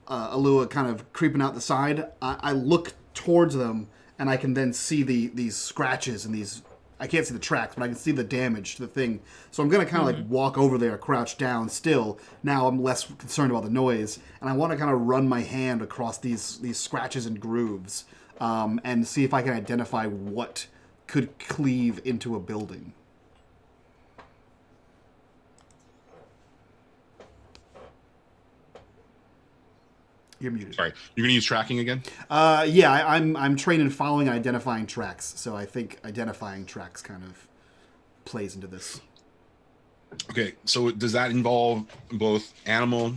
Alua kind of creeping out the side, I look towards them and I can then see these scratches and these... I can't see the tracks, but I can see the damage to the thing. So I'm going to kind of like walk over there, crouch down still. Now I'm less concerned about the noise, and I want to kind of run my hand across these scratches and grooves and see if I can identify what could cleave into a building. You're muted. Sorry, you're going to use tracking again? Yeah, I'm trained in following and identifying tracks, so I think identifying tracks kind of plays into this. Okay, so does that involve both animal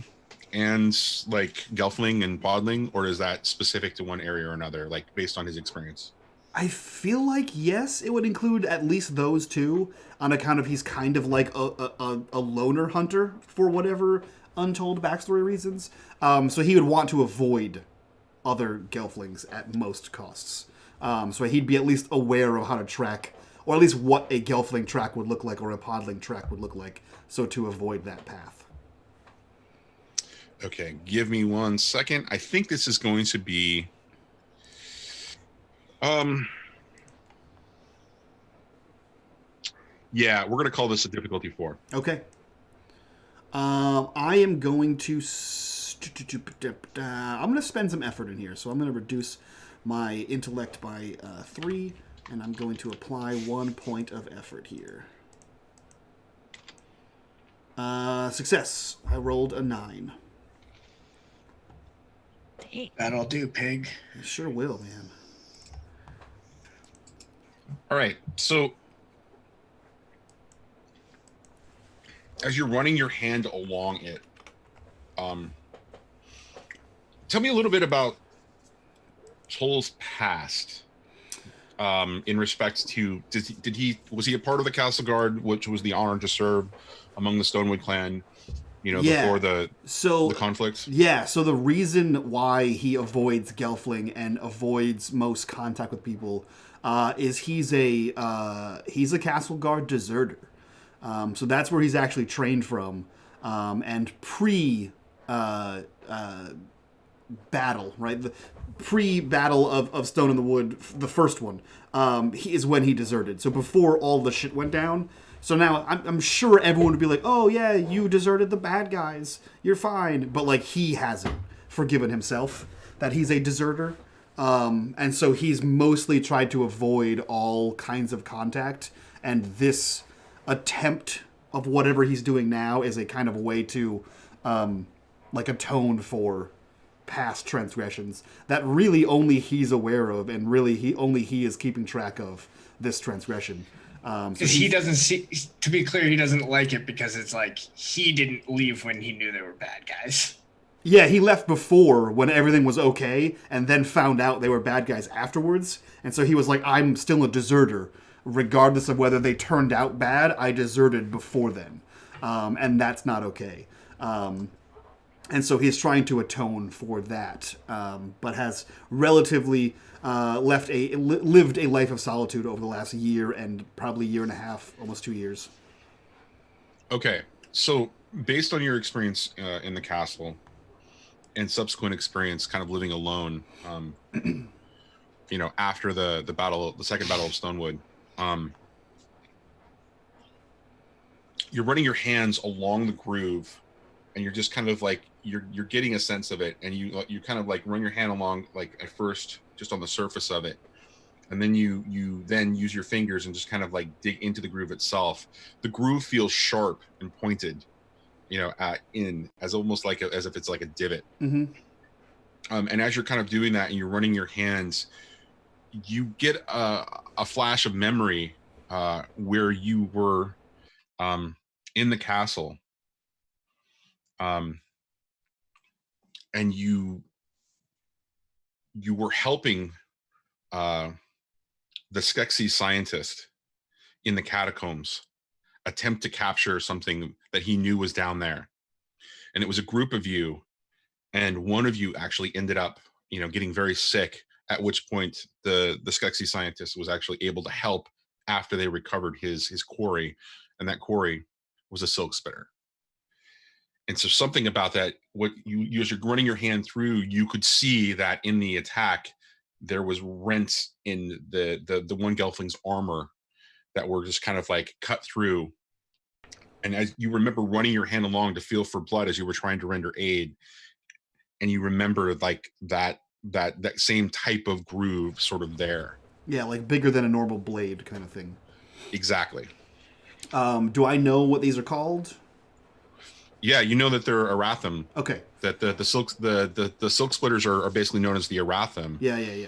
and like gelfling and podling, or is that specific to one area or another, like based on his experience? I feel like yes, it would include at least those two, on account of he's kind of like a loner hunter for whatever untold backstory reasons. So he would want to avoid other gelflings at most costs. So he'd be at least aware of how to track, or at least what a gelfling track would look like, or a podling track would look like, so to avoid that path. Okay, give me 1 second. I think this is going to be... Yeah, we're going to call this a difficulty 4. Okay. I am going to... I'm going to spend some effort in here, so I'm going to reduce my intellect by 3, and I'm going to apply 1 point of effort here. Success. I rolled a 9. Dang. That'll do, pig. I sure will, man. All right, so as you're running your hand along it, tell me a little bit about Toll's past, in respect to was he a part of the Castle Guard, which was the honor to serve among the Stonewood clan, before the conflict? Yeah, so the reason why he avoids gelfling and avoids most contact with people is he's a Castle Guard deserter. So that's where he's actually trained from, and battle, right? The pre-battle of Stone in the Wood, the first one, is when he deserted. So before all the shit went down. So now I'm sure everyone would be like, oh yeah, you deserted the bad guys, you're fine. But like, he hasn't forgiven himself that he's a deserter. And so he's mostly tried to avoid all kinds of contact. And this attempt of whatever he's doing now is a kind of way to atone for past transgressions that really only he's aware of, and really he is keeping track of this transgression. So Because he doesn't see. To be clear, he doesn't like it because it's like he didn't leave when he knew they were bad guys. Yeah, he left before when everything was okay, and then found out they were bad guys afterwards. And so he was like, I'm still a deserter. Regardless of whether they turned out bad, I deserted before then. And that's not okay. And so he's trying to atone for that, but has relatively lived a life of solitude over the last year and probably year and a half, almost 2 years. Okay, so based on your experience in the castle and subsequent experience kind of living alone, after the second battle of Stonewood, you're running your hands along the groove, and you're just kind of like you're getting a sense of it, and you kind of like run your hand along, like at first just on the surface of it, and then you then use your fingers and just kind of like dig into the groove itself. The groove feels sharp and pointed, as almost like as if it's like a divot. Mm-hmm. And as you're kind of doing that and you're running your hands, you get a flash of memory where you were in the castle, and you were helping the Skeksis scientist in the catacombs attempt to capture something that he knew was down there. And it was a group of you, and one of you actually ended up, getting very sick, at which point the Skeksis scientist was actually able to help after they recovered his quarry, and that quarry was a silk spitter. And so something about that, what you as you're running your hand through, you could see that in the attack, there was rents in the one Gelfling's armor that were just kind of like cut through. And as you remember running your hand along to feel for blood as you were trying to render aid, and you remember like that same type of groove sort of there. Yeah, like bigger than a normal blade kind of thing. Exactly. Do I know what these are called? Yeah, you know that they're Aratham. Okay. That the silk splitters are basically known as the Aratham. Yeah.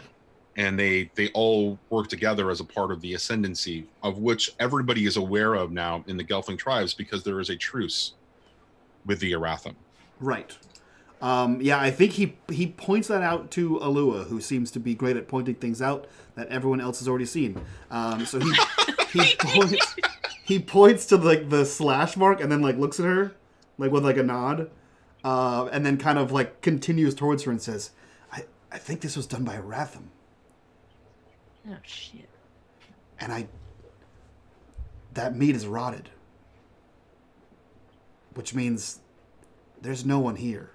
And they all work together as a part of the ascendancy, of which everybody is aware of now in the Gelfling tribes, because there is a truce with the Aratham. Right. I think he points that out to Alua, who seems to be great at pointing things out that everyone else has already seen. So he points to like the slash mark and then like looks at her like with like a nod, and then kind of like continues towards her and says, I think this was done by Aratham. Oh shit. And that meat is rotted. Which means there's no one here.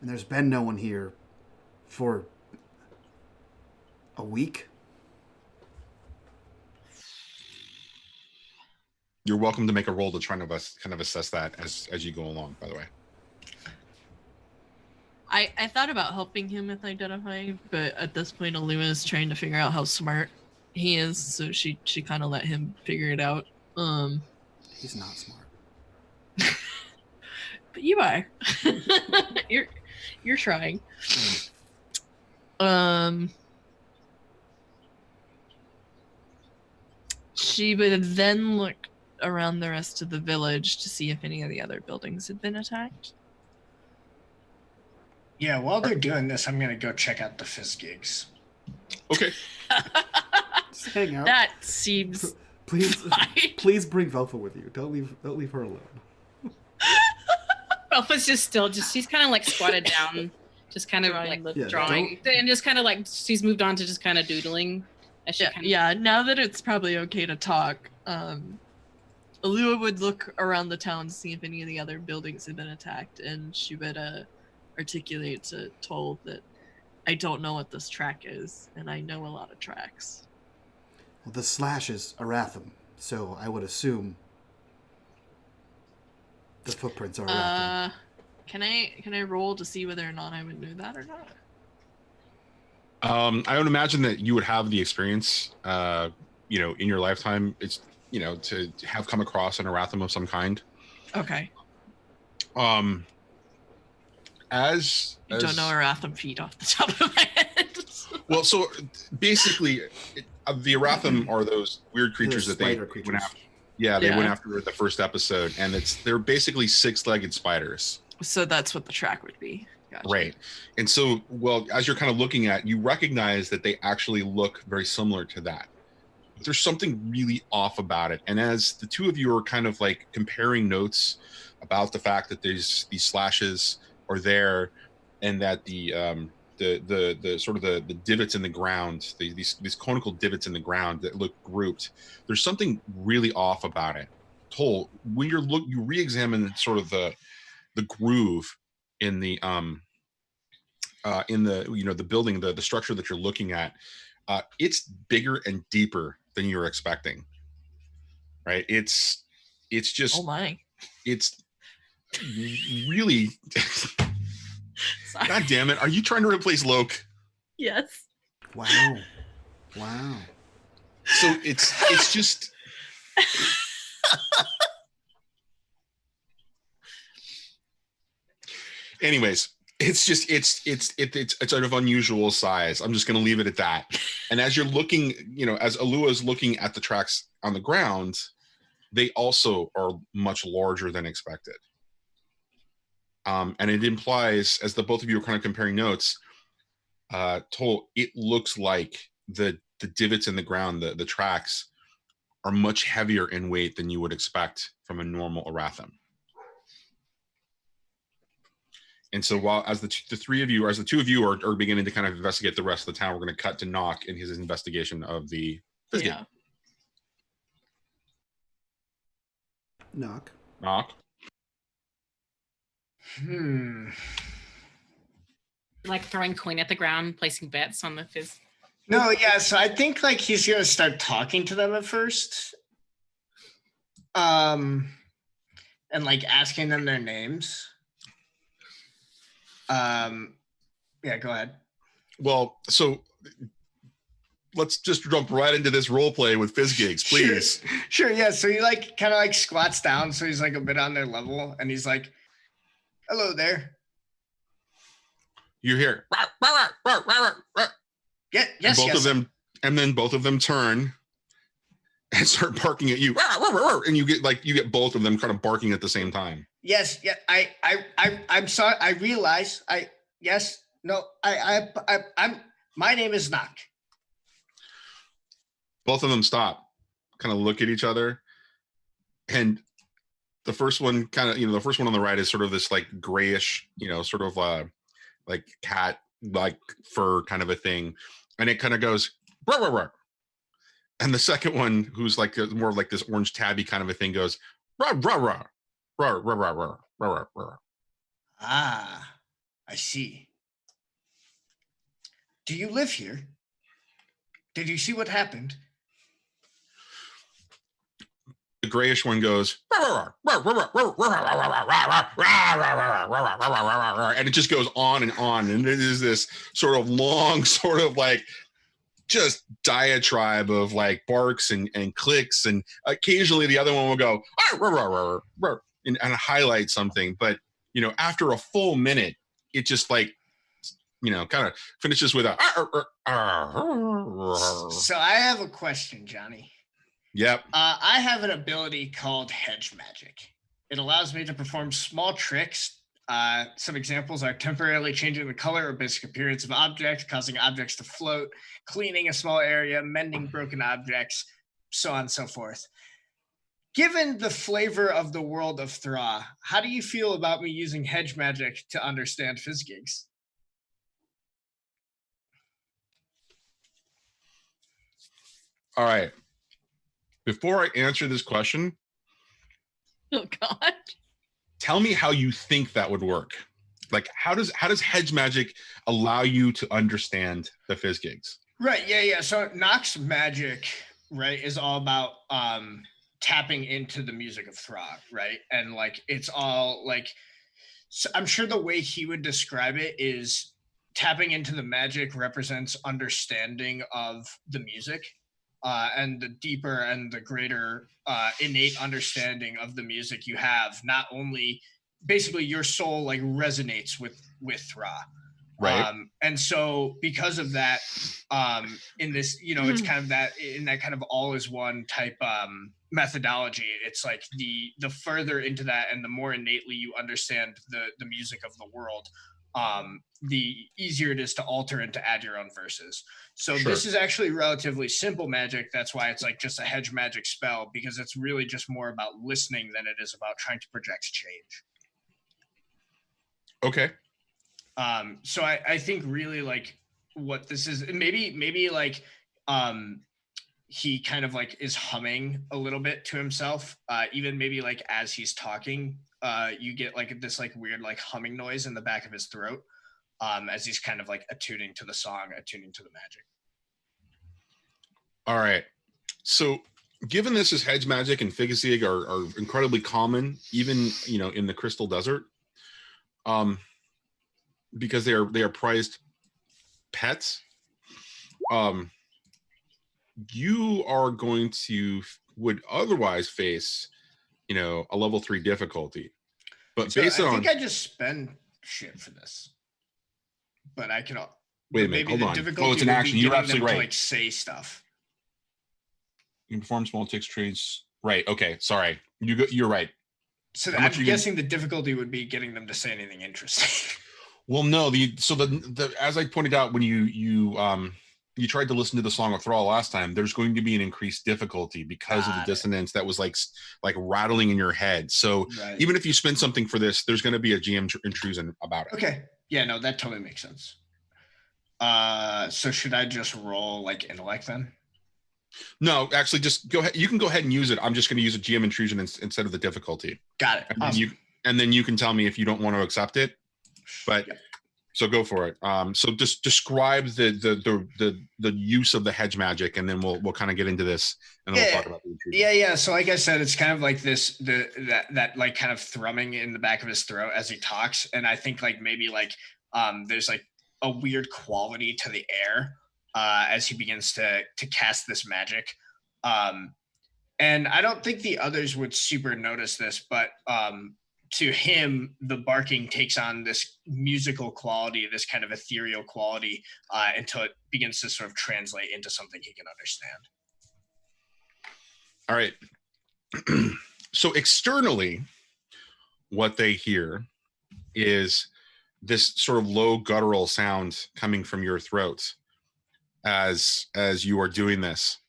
And there's been no one here for a week. You're welcome to make a roll to try to kind of assess that as you go along, by the way. I thought about helping him with identifying, but at this point Alua is trying to figure out how smart he is, so she kind of let him figure it out. He's not smart. But you are. You're trying. She would then look around the rest of the village to see if any of the other buildings had been attacked. Yeah, while they're doing this, I'm gonna go check out the fizz gigs. Okay. Just hang out. That seems Please fine. Please bring Velfa with you. Don't leave her alone. Alpha's she's kind of like squatted down, just kind of like drawing, and just kind of like she's moved on to just kind of doodling. As she now that it's probably okay to talk, Alua would look around the town to see if any of the other buildings had been attacked, and she would articulate to Toll that I don't know what this track is, and I know a lot of tracks. Well, the slash is Aratham, so I would assume the footprints are Aratham. Can I roll to see whether or not I would know that or not? I would imagine that you would have the experience, in your lifetime. It's, to have come across an Aratham of some kind. Okay. As don't know Aratham feet off the top of my head. Well, so basically, the Aratham are those weird creatures that they spider went creatures. after. Yeah, they went Yeah. after at the first episode, and they're basically 6-legged spiders. So that's what the track would be. Gotcha. Right. And so, well, as you're kind of looking at, you recognize that they actually look very similar to that. But there's something really off about it. And as the two of you are kind of like comparing notes about the fact that these slashes are there, and that the sort of the divots in the ground, these conical divots in the ground that look grouped, there's something really off about it. Toll, when you re-examine sort of the groove in the the building, the structure that you're looking at, it's bigger and deeper than you were expecting. Right? It's just Oh my. it's really Sorry. God damn it. Are you trying to replace Loke? Yes. Wow. So it's just anyways, it's just it's sort of unusual size. I'm just going to leave it at that. And as you're looking, as Alua is looking at the tracks on the ground, they also are much larger than expected. And it implies, as the both of you are kind of comparing notes, it looks like the divots in the ground, the tracks, are much heavier in weight than you would expect from a normal Aratham. And so while as the two of you are beginning to kind of investigate the rest of the town, we're going to cut to Nock in his investigation of the Fizgig. Yeah. Knock. Nock. Like throwing coin at the ground, placing bets on the fizz. No, yeah. So I think like he's gonna start talking to them at first, and like asking them their names. Yeah, go ahead. Well, so let's just jump right into this role play with Fizgigs, please. Sure, yeah. So he like kind of like squats down, so he's like a bit on their level, and he's like, "Hello there." You hear, Yeah, yes, both yes. of them, and then both of them turn and start barking at you, and you get both of them kind of barking at the same time. Yes, yeah. I'm sorry. I realize. My name is Nock. Both of them stop, kind of look at each other, and the first one the first one on the right is sort of this like grayish, sort of like cat like fur kind of a thing, and it kind of goes rah, rah, rah. And the second one, who's like more like this orange tabby kind of a thing, goes rah, rah, rah, rah, rah, rah, rah, rah, rah. Ah, I see. Do you live here? Did you see what happened? The grayish one goes, and it just goes on, and it is this sort of long, sort of like just diatribe of like barks and clicks, and occasionally the other one will go and highlight something, but after a full minute, it just like kind of finishes with a. So I have a question, Johnny. Yep. I have an ability called hedge magic. It allows me to perform small tricks. Some examples are temporarily changing the color or basic appearance of objects, causing objects to float, cleaning a small area, mending broken objects, so on and so forth. Given the flavor of the world of Thra, how do you feel about me using hedge magic to understand Fizgigs? All right. Before I answer this question, Oh God. tell me how you think that would work. Like, how does hedge magic allow you to understand the Fizgigs? Right. Yeah. So Nock's magic, right, is all about tapping into the music of Thra, right? And like it's all like, so I'm sure the way he would describe it is tapping into the magic represents understanding of the music. And the deeper and the greater innate understanding of the music you have, not only basically your soul like resonates with Thra. Right. And so because of that, in this, it's kind of that in that kind of all is one type methodology. It's like the further into that and the more innately you understand the music of the world, the easier it is to alter and to add your own verses. So this is actually relatively simple magic. That's why it's like just a hedge magic spell, because it's really just more about listening than it is about trying to project change. Okay. So I think really like what this is, maybe like he kind of like is humming a little bit to himself, even maybe like as he's talking, you get like this like weird like humming noise in the back of his throat, as he's kind of like attuning to the song, attuning to the magic. All right. So given this is hedge magic and Figgizig are incredibly common, even in the Crystal Desert, because they are prized pets, you are going to would otherwise face a level 3 difficulty, but So based I on think I just spend shit for this, but I can. Wait a minute, maybe hold the on. difficulty Oh, it's an would be action. You're getting them absolutely to right. like say stuff. You can perform small ticks trades. Right. Okay. Sorry. You're right. So How I'm much you guessing the difficulty would be getting them to say anything interesting. Well, no. The as I pointed out when you tried to listen to the Song of Thra last time, there's going to be an increased difficulty because of the dissonance that was like rattling in your head. So even if you spend something for this, there's going to be a GM intrusion about it. Okay. Yeah. No, that totally makes sense. So should I just roll like intellect then? No, actually, just go ahead. You can go ahead and use it. I'm just going to use a GM intrusion instead of the difficulty. Got it. And Awesome. then you can tell me if you don't want to accept it. But so go for it. So just describe the use of the hedge magic, and then we'll kind of get into this, and then we'll talk about the intrusion. Yeah. So like I said, it's kind of like that like kind of thrumming in the back of his throat as he talks, and I think like maybe like there's like a weird quality to the air as he begins to cast this magic. And I don't think the others would super notice this, but to him, the barking takes on this musical quality, this kind of ethereal quality, until it begins to sort of translate into something he can understand. All right. So externally, what they hear is this sort of low guttural sound coming from your throat as you are doing this.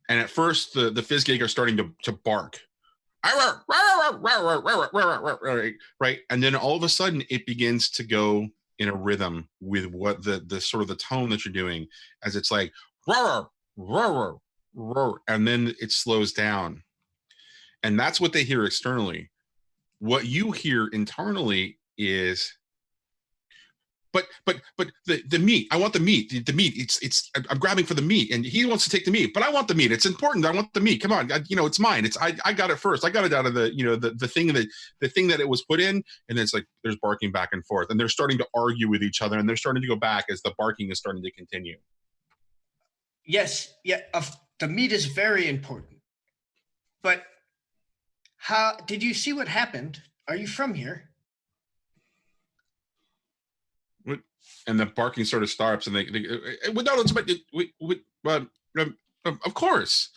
And at first, the Fizzgig are starting to bark. Right. And then all of a sudden, it begins to go in a rhythm with what the sort of the tone that you're doing, as it's like, and then it slows down. And that's what they hear externally. What you hear internally is, but the meat. I want the meat. The meat. It's. I'm grabbing for the meat, and he wants to take the meat, but I want the meat. It's important. I want the meat. Come on, it's mine. I got it first. I got it out of the thing that it was put in, and it's like there's barking back and forth, and they're starting to argue with each other, and they're starting to go back as the barking is starting to continue. Yes, yeah. The meat is very important, but how did you see what happened? Are you from here? And the barking sort of stops, and they no, of course,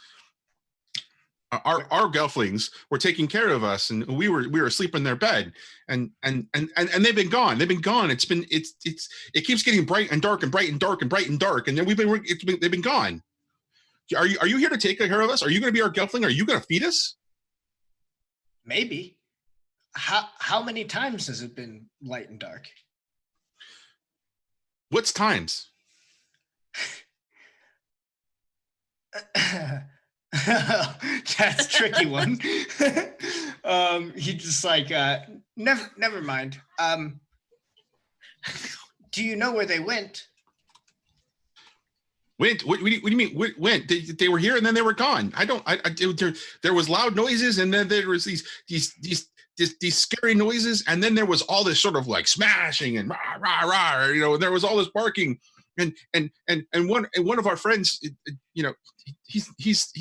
our gelflings were taking care of us, and we were asleep in their bed, and they've been gone. They've been gone. It keeps getting bright and dark and bright and dark and bright and dark, and then they've been gone. Are you here to take care of us? Are you going to be our gelfling? Are you going to feed us? Maybe. How many times has it been light and dark? What's times? That's a tricky one. He just like never mind. Do you know where they went? Went? What do you mean? Went? They were here and then they were gone. There was loud noises, and then there was these scary noises, and then there was all this sort of like smashing and rah rah rah. There was all this barking, and one of our friends, he's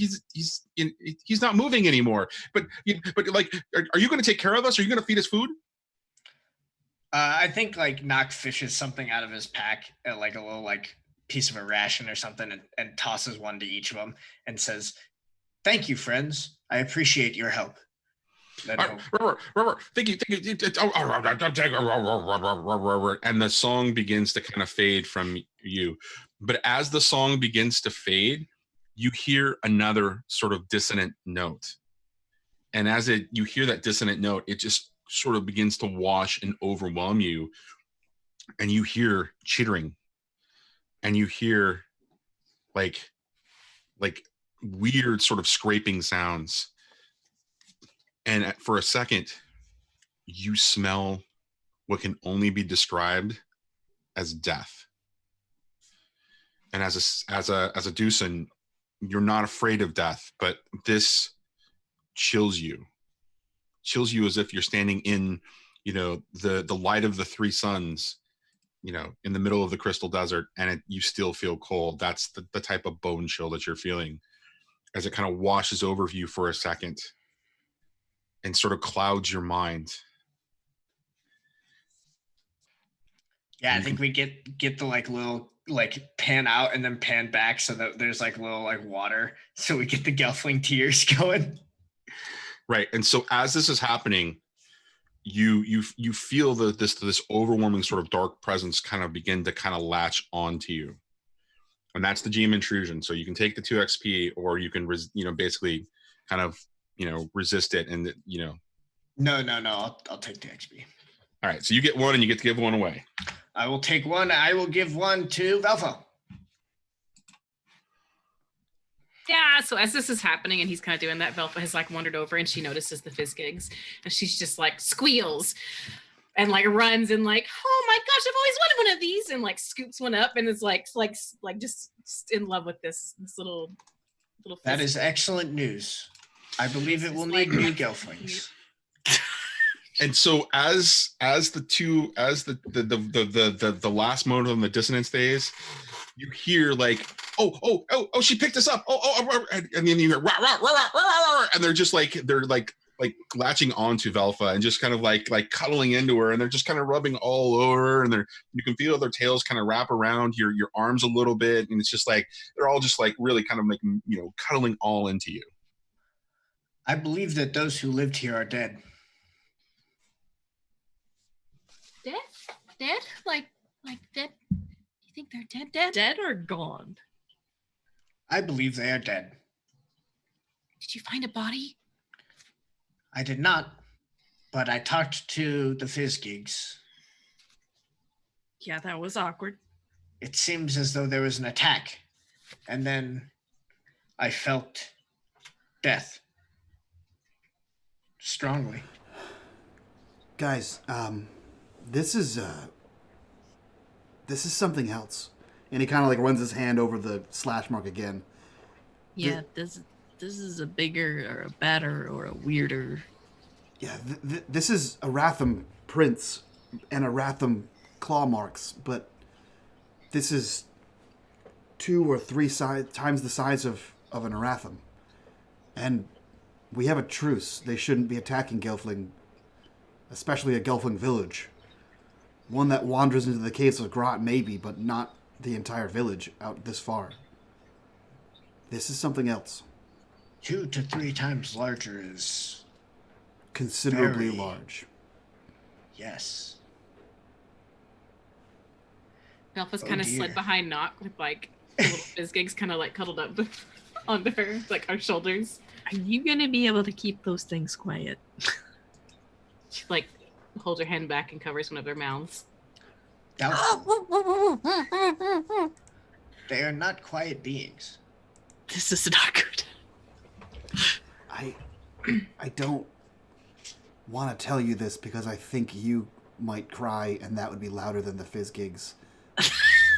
not moving anymore. But like, are you going to take care of us? Are you going to feed us food? I think like Nock fishes something out of his pack, like a little like piece of a ration or something, and tosses one to each of them and says, "Thank you, friends. I appreciate your help." Then Thank you. And the song begins to kind of fade from you. But as the song begins to fade, you hear another sort of dissonant note. And as you hear that dissonant note, it just sort of begins to wash and overwhelm you. And you hear chittering. And you hear like weird sort of scraping sounds. And for a second, you smell what can only be described as death. And as a Deucin, you're not afraid of death, but this chills you as if you're standing in, the light of the three suns, in the middle of the crystal desert, and you still feel cold. That's the type of bone chill that you're feeling as it kind of washes over you for a second and sort of clouds your mind. Yeah, I think we get the like little like pan out and then pan back so that there's like little like water, so we get the Gelfling tears going. Right, and so as this is happening, you feel this overwhelming sort of dark presence kind of begin to kind of latch onto you, and that's the GM intrusion. So you can take the 2 XP, or you can basically kind of resist it, and No, I'll take the XP. All right, so you get one, and you get to give one away. I will take one. I will give one to Velfo. Yeah, so as this is happening and he's kind of doing that, Velfa has like wandered over and she notices the Fizzgigs and she's just like squeals and like runs and like, oh my gosh, I've always wanted one of these, and like scoops one up and is like just in love with this little That is excellent news. I believe it will need new Gelflings. And so as the last moment of the dissonance phase, you hear like, oh, she picked us up. And then you hear rah, rah, rah, rah, rah, rah, and they're latching onto Velfa and just kind of like cuddling into her, and they're just kind of rubbing all over, and you can feel their tails kind of wrap around your arms a little bit, and it's just like they're all just like really kind of like cuddling all into you. I believe that those who lived here are dead. Dead? Like dead? You think they're dead? Dead or gone? I believe they are dead. Did you find a body? I did not, but I talked to the Fizzgigs. Yeah, that was awkward. It seems as though there was an attack, and then I felt death. Strongly. Guys, this is something else. And he kind of like runs his hand over the slash mark again. Yeah, this is a bigger or a badder or a weirder. Yeah, this is a Ratham prince and a Ratham claw marks, but this is 2 or 3 times the size of an Aratham. And we have a truce. They shouldn't be attacking Gelfling, especially a Gelfling village. One that wanders into the caves of Grot, maybe, but not the entire village out this far. This is something else. 2 to 3 times larger is considerably very large. Yes. Velfa's kind of slid behind Nock with like the little Fizzgigs kind of like cuddled up onto her, like our shoulders. Are you gonna be able to keep those things quiet? She like holds her hand back and covers one of their mouths. They are not quiet beings. This is not good. I don't want to tell you this because I think you might cry and that would be louder than the Fizzgigs.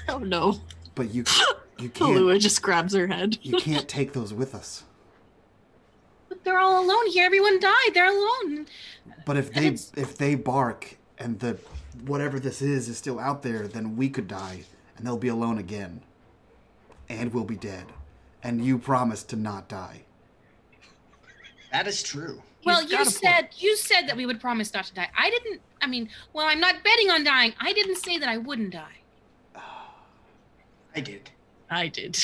Oh no. But you can't. Kalua just grabs her head. You can't take those with us. But they're all alone here. Everyone died. They're alone. But if they bark and the whatever this is still out there, then we could die and they'll be alone again. And we'll be dead. And you promised to not die. That is true. Well, you said that we would promise not to die. I I mean, well, I'm not betting on dying. I didn't say that I wouldn't die. I did. I did.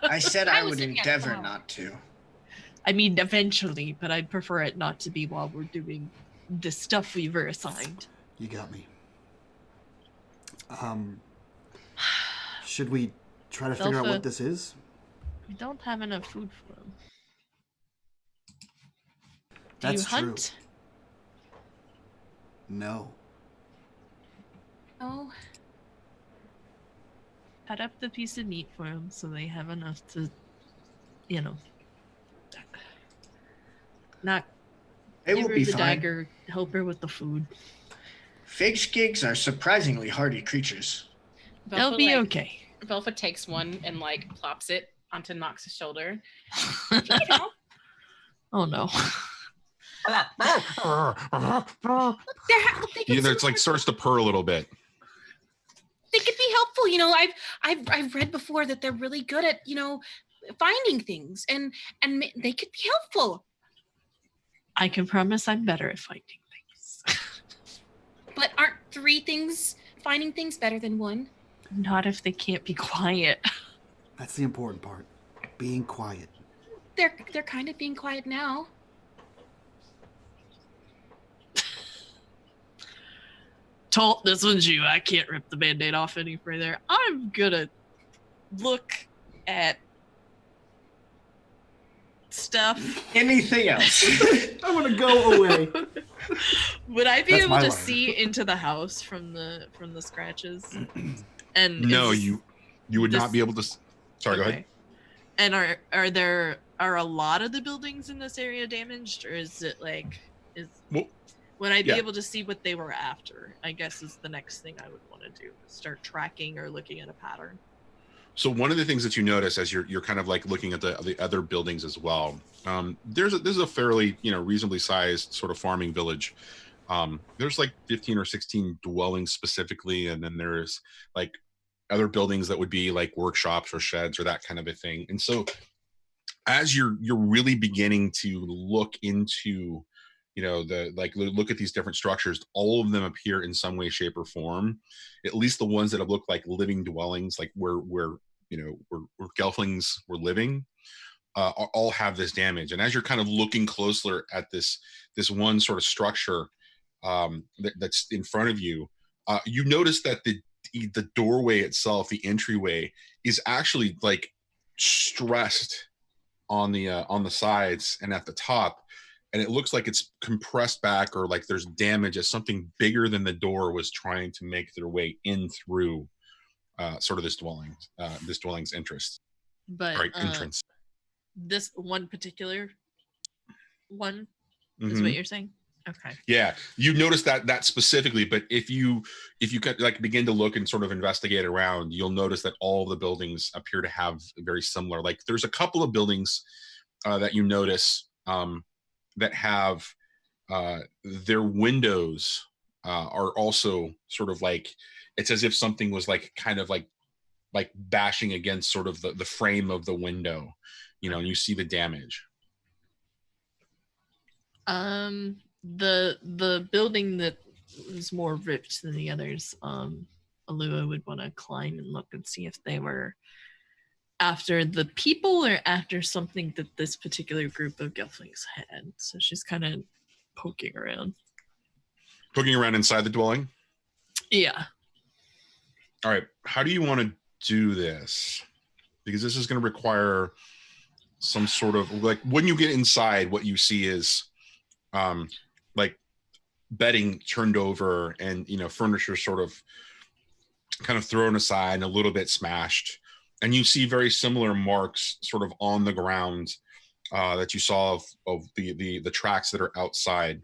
I said I I was would sitting at endeavor home. not to. I mean, eventually, but I'd prefer it not to be while we're doing the stuff we were assigned. You got me. Should we try to figure out what this is? We don't have enough food for them. Do That's you hunt? True. No. Oh, Cut up the piece of meat for them so they have enough to, you know, not It give will her be the fine. dagger, help her with the food. Fig skigs are surprisingly hardy creatures. They'll be okay. Velfa takes one and like plops it onto Nox's shoulder. Oh no. It's like starts to purr a little bit. They could be helpful. You know, I've read before that they're really good at, you know, finding things and they could be helpful. I can promise I'm better at finding things. But aren't finding things better than one? Not if they can't be quiet. That's the important part. Being quiet. They're kind of being quiet now. Tolt, this one's you. I can't rip the band-aid off any further. I'm gonna look at stuff. Anything else? I want to go away. Would I be That's able my to line. see into the house from the scratches? And No, is you would not this- be able to. Sorry, go ahead. okay. And are a lot of the buildings in this area damaged, or is it like Well, would I be yeah. able to see what they were after? I guess is the next thing I would want to do. Start tracking or looking at a pattern. So one of the things that you notice as you're kind of like looking at the other buildings as well, this is a fairly reasonably sized sort of farming village. There's like 15 or 16 dwellings specifically, and then there's like other buildings that would be like workshops or sheds or that kind of a thing. And so as you're really beginning to look into look at these different structures, all of them appear in some way, shape, or form. At least the ones that have looked like living dwellings, like where gelflings were living, all have this damage. And as you're kind of looking closer at this one sort of structure that's in front of you, you notice that the doorway itself, the entryway, is actually like stressed on the sides and at the top. And it looks like it's compressed back, or like there's damage as something bigger than the door was trying to make their way in through sort of this dwelling's entrance. But Entrance. this one particular one is Mhm. what you're saying? Okay. Yeah, you notice that specifically, but if you could like begin to look and sort of investigate around, you'll notice that all the buildings appear to have very similar. Like there's a couple of buildings that you notice that have their windows are also sort of like, it's as if something was like kind of like bashing against sort of the frame of the window, and you see the damage. The building that was more ripped than the others, Alua would want to climb and look and see if they were after the people or after something that this particular group of gelflings had. So she's kind of poking around. Poking around inside the dwelling? Yeah. All right. How do you want to do this? Because this is going to require some sort of, like, when you get inside, what you see is like bedding turned over and, furniture sort of kind of thrown aside and a little bit smashed. And you see very similar marks sort of on the ground that you saw of the tracks that are outside.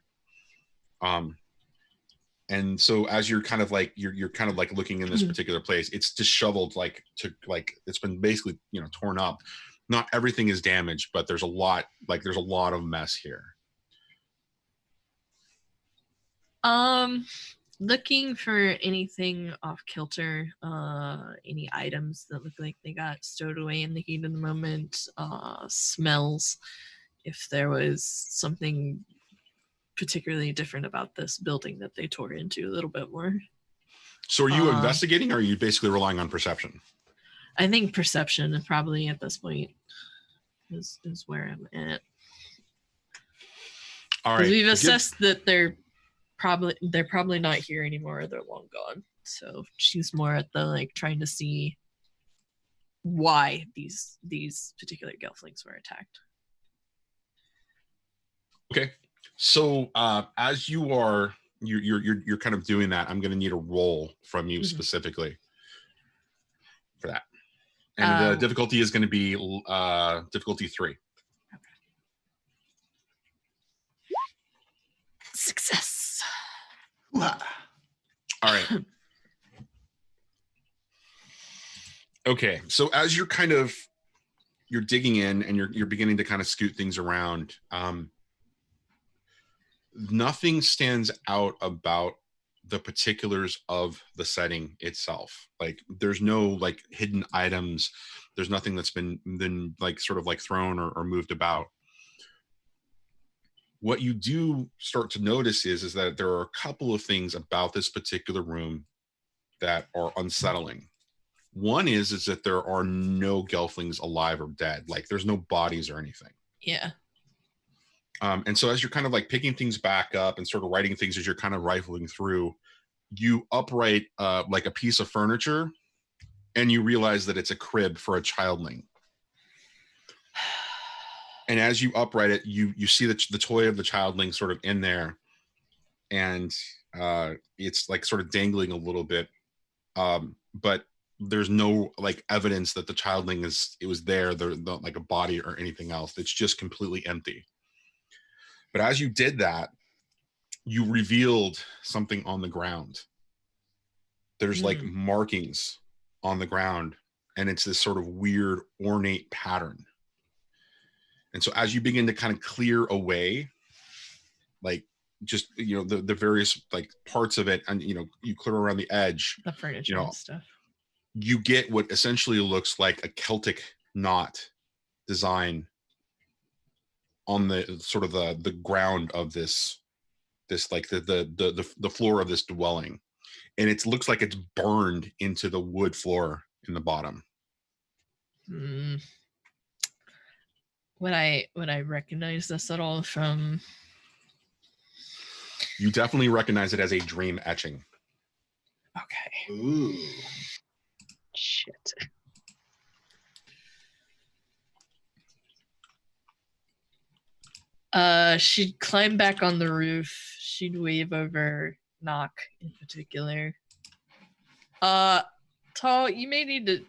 And so as you're kind of like you're kind of like looking in this particular place, it's disheveled, it's been basically torn up. Not everything is damaged, but there's a lot of mess here. Looking for anything off kilter, any items that look like they got stowed away in the heat of the moment, smells, if there was something particularly different about this building that they tore into a little bit more. So are you investigating, or are you basically relying on perception? I think perception is probably at this point is where I'm at. All right. We've assessed that they're probably not here anymore, or they're long gone. So she's more at the like trying to see why these particular gelflings were attacked. Okay. So as you're kind of doing that, I'm going to need a roll from you specifically for that. And the difficulty is going to be difficulty 3. Okay. Success. All right. Okay. So as you're digging in and you're beginning to kind of scoot things around, nothing stands out about the particulars of the setting itself. Like there's no like hidden items. There's nothing that's been like sort of like thrown or moved about. What you do start to notice is that there are a couple of things about this particular room that are unsettling. One is that there are no gelflings alive or dead. Like there's no bodies or anything. Yeah. And so as you're kind of like picking things back up and sort of writing things as you're kind of rifling through, you upright like a piece of furniture and you realize that it's a crib for a childling. And as you upright it, you see the toy of the childling sort of in there, and it's like sort of dangling a little bit, but there's no like evidence that the childling was there. There's not like a body or anything else. It's just completely empty. But as you did that, you revealed something on the ground. There's like markings on the ground, and it's this sort of weird ornate pattern. And so as you begin to kind of clear away, like just, the various like parts of it, and, you clear around the edge, the furniture and stuff, you get what essentially looks like a Celtic knot design on the sort of the ground of this like the floor of this dwelling. And it looks like it's burned into the wood floor in the bottom. Would I recognize this at all from? You definitely recognize it as a dream etching. Okay. Ooh. Shit. She'd climb back on the roof. She'd wave over Knock in particular. Tall, you may need to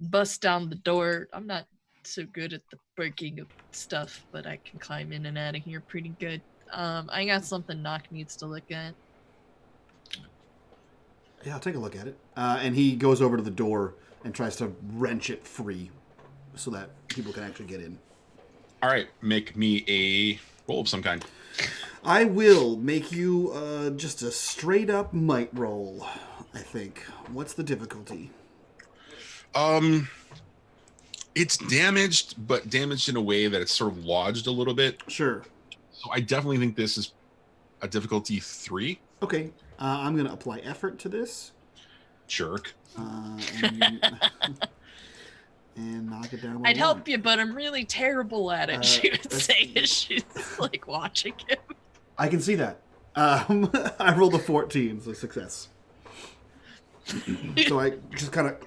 bust down the door. I'm not so good at the breaking of stuff, but I can climb in and out of here pretty good. I got something Knock needs to look at. Yeah, I'll take a look at it. And he goes over to the door and tries to wrench it free so that people can actually get in. All right, make me a roll of some kind. I will make you just a straight up might roll, I think. What's the difficulty? It's damaged, but damaged in a way that it's sort of lodged a little bit. Sure. So I definitely think this is a difficulty 3. Okay. I'm going to apply effort to this. Jerk. And knock it down. I'd help you, but I'm really terrible at it, she would say as she's like watching him. I can see that. I rolled a 14, so success. So I just kind of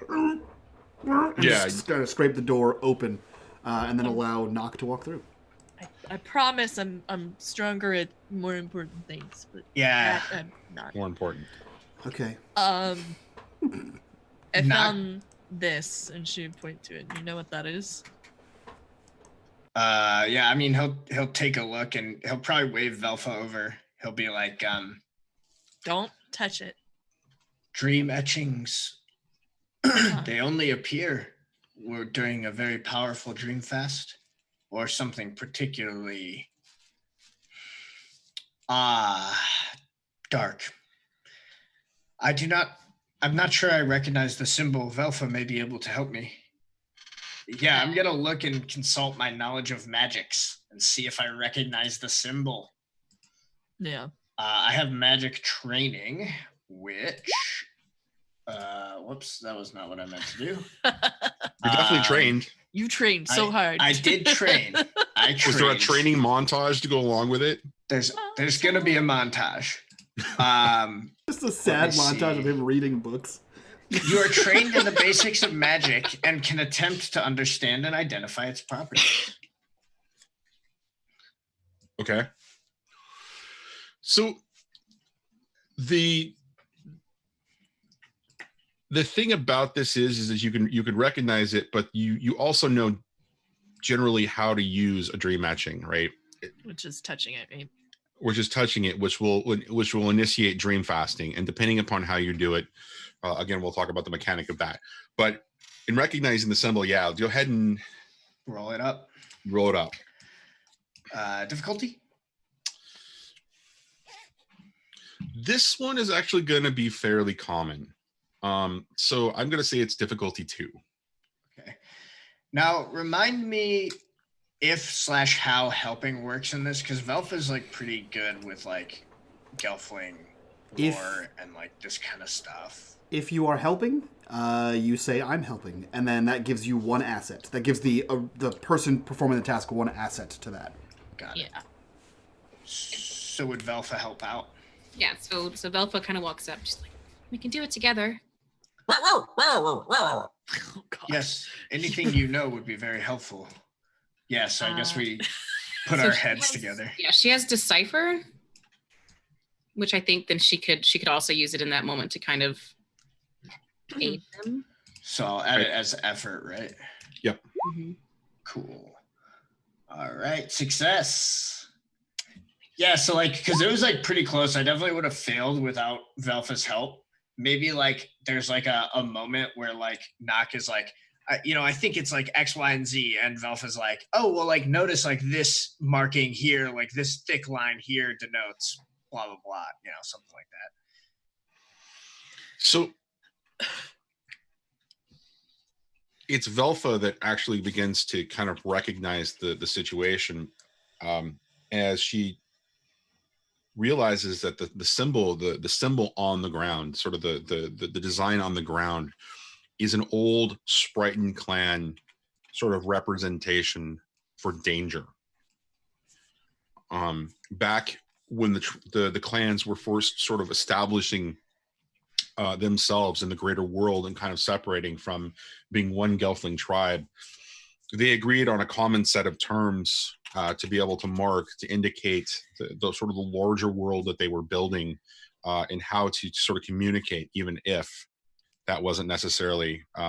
scrape the door open and then allow Knock to walk through. I promise I'm stronger at more important things, but yeah, I'm not. More important. Okay. I found this, and she would point to it. You know what that is? Yeah, I mean he'll take a look and he'll probably wave Velfa over. He'll be like, don't touch it. Dream etchings. They only appear during a very powerful dream fast or something particularly dark. I'm not sure I recognize the symbol. Velfa may be able to help me. Yeah, I'm gonna look and consult my knowledge of magics and see if I recognize the symbol. Yeah. I have magic training, which whoops, that was not what I meant to do. You're definitely trained. You trained so hard. I did train. Was there a training montage to go along with it? There's gonna be a montage. Just a sad montage of him reading books. You are trained in the basics of magic and can attempt to understand and identify its properties. Okay. So the thing about this is that you can recognize it, but you also know generally how to use a dream etching, right? Which is touching it, right? Which is touching it, which will initiate dream fasting, and depending upon how you do it, again, we'll talk about the mechanic of that. But in recognizing the symbol, yeah, go ahead and roll it up. Roll it up. Difficulty? This one is actually going to be fairly common. So I'm going to say it's difficulty 2. Okay. Now, remind me if/how helping works in this, because Velf is like pretty good with like Gelfling lore and like this kind of stuff. If you are helping, you say I'm helping, and then that gives you 1 asset. That gives the person performing the task 1 asset to that. Got it. Yeah. So would Velfa help out? Yeah. So Velfa kind of walks up, just like, we can do it together. Oh, God. Yes. Anything you know would be very helpful. Yes, I guess we put our heads together. Yeah, she has Decipher, which I think then she could also use it in that moment to kind of aid them. So I'll add it as effort, right? Yep. Mm-hmm. Cool. All right, success. Yeah, so like, because it was like pretty close. I definitely would have failed without Velfa's help. Maybe like there's like a moment where like Nock is like, I think it's like X, Y, and Z, and Velfa's like, oh, well, like notice like this marking here, like this thick line here denotes blah, blah, blah, something like that. So it's Velfa that actually begins to kind of recognize the situation as she realizes that the symbol, the symbol on the ground, sort of the design on the ground, is an old Sprighton clan sort of representation for danger. Back when the clans were first sort of establishing themselves in the greater world and kind of separating from being one Gelfling tribe, they agreed on a common set of terms to be able to mark, to indicate the sort of the larger world that they were building and how to sort of communicate, even if that wasn't necessarily, they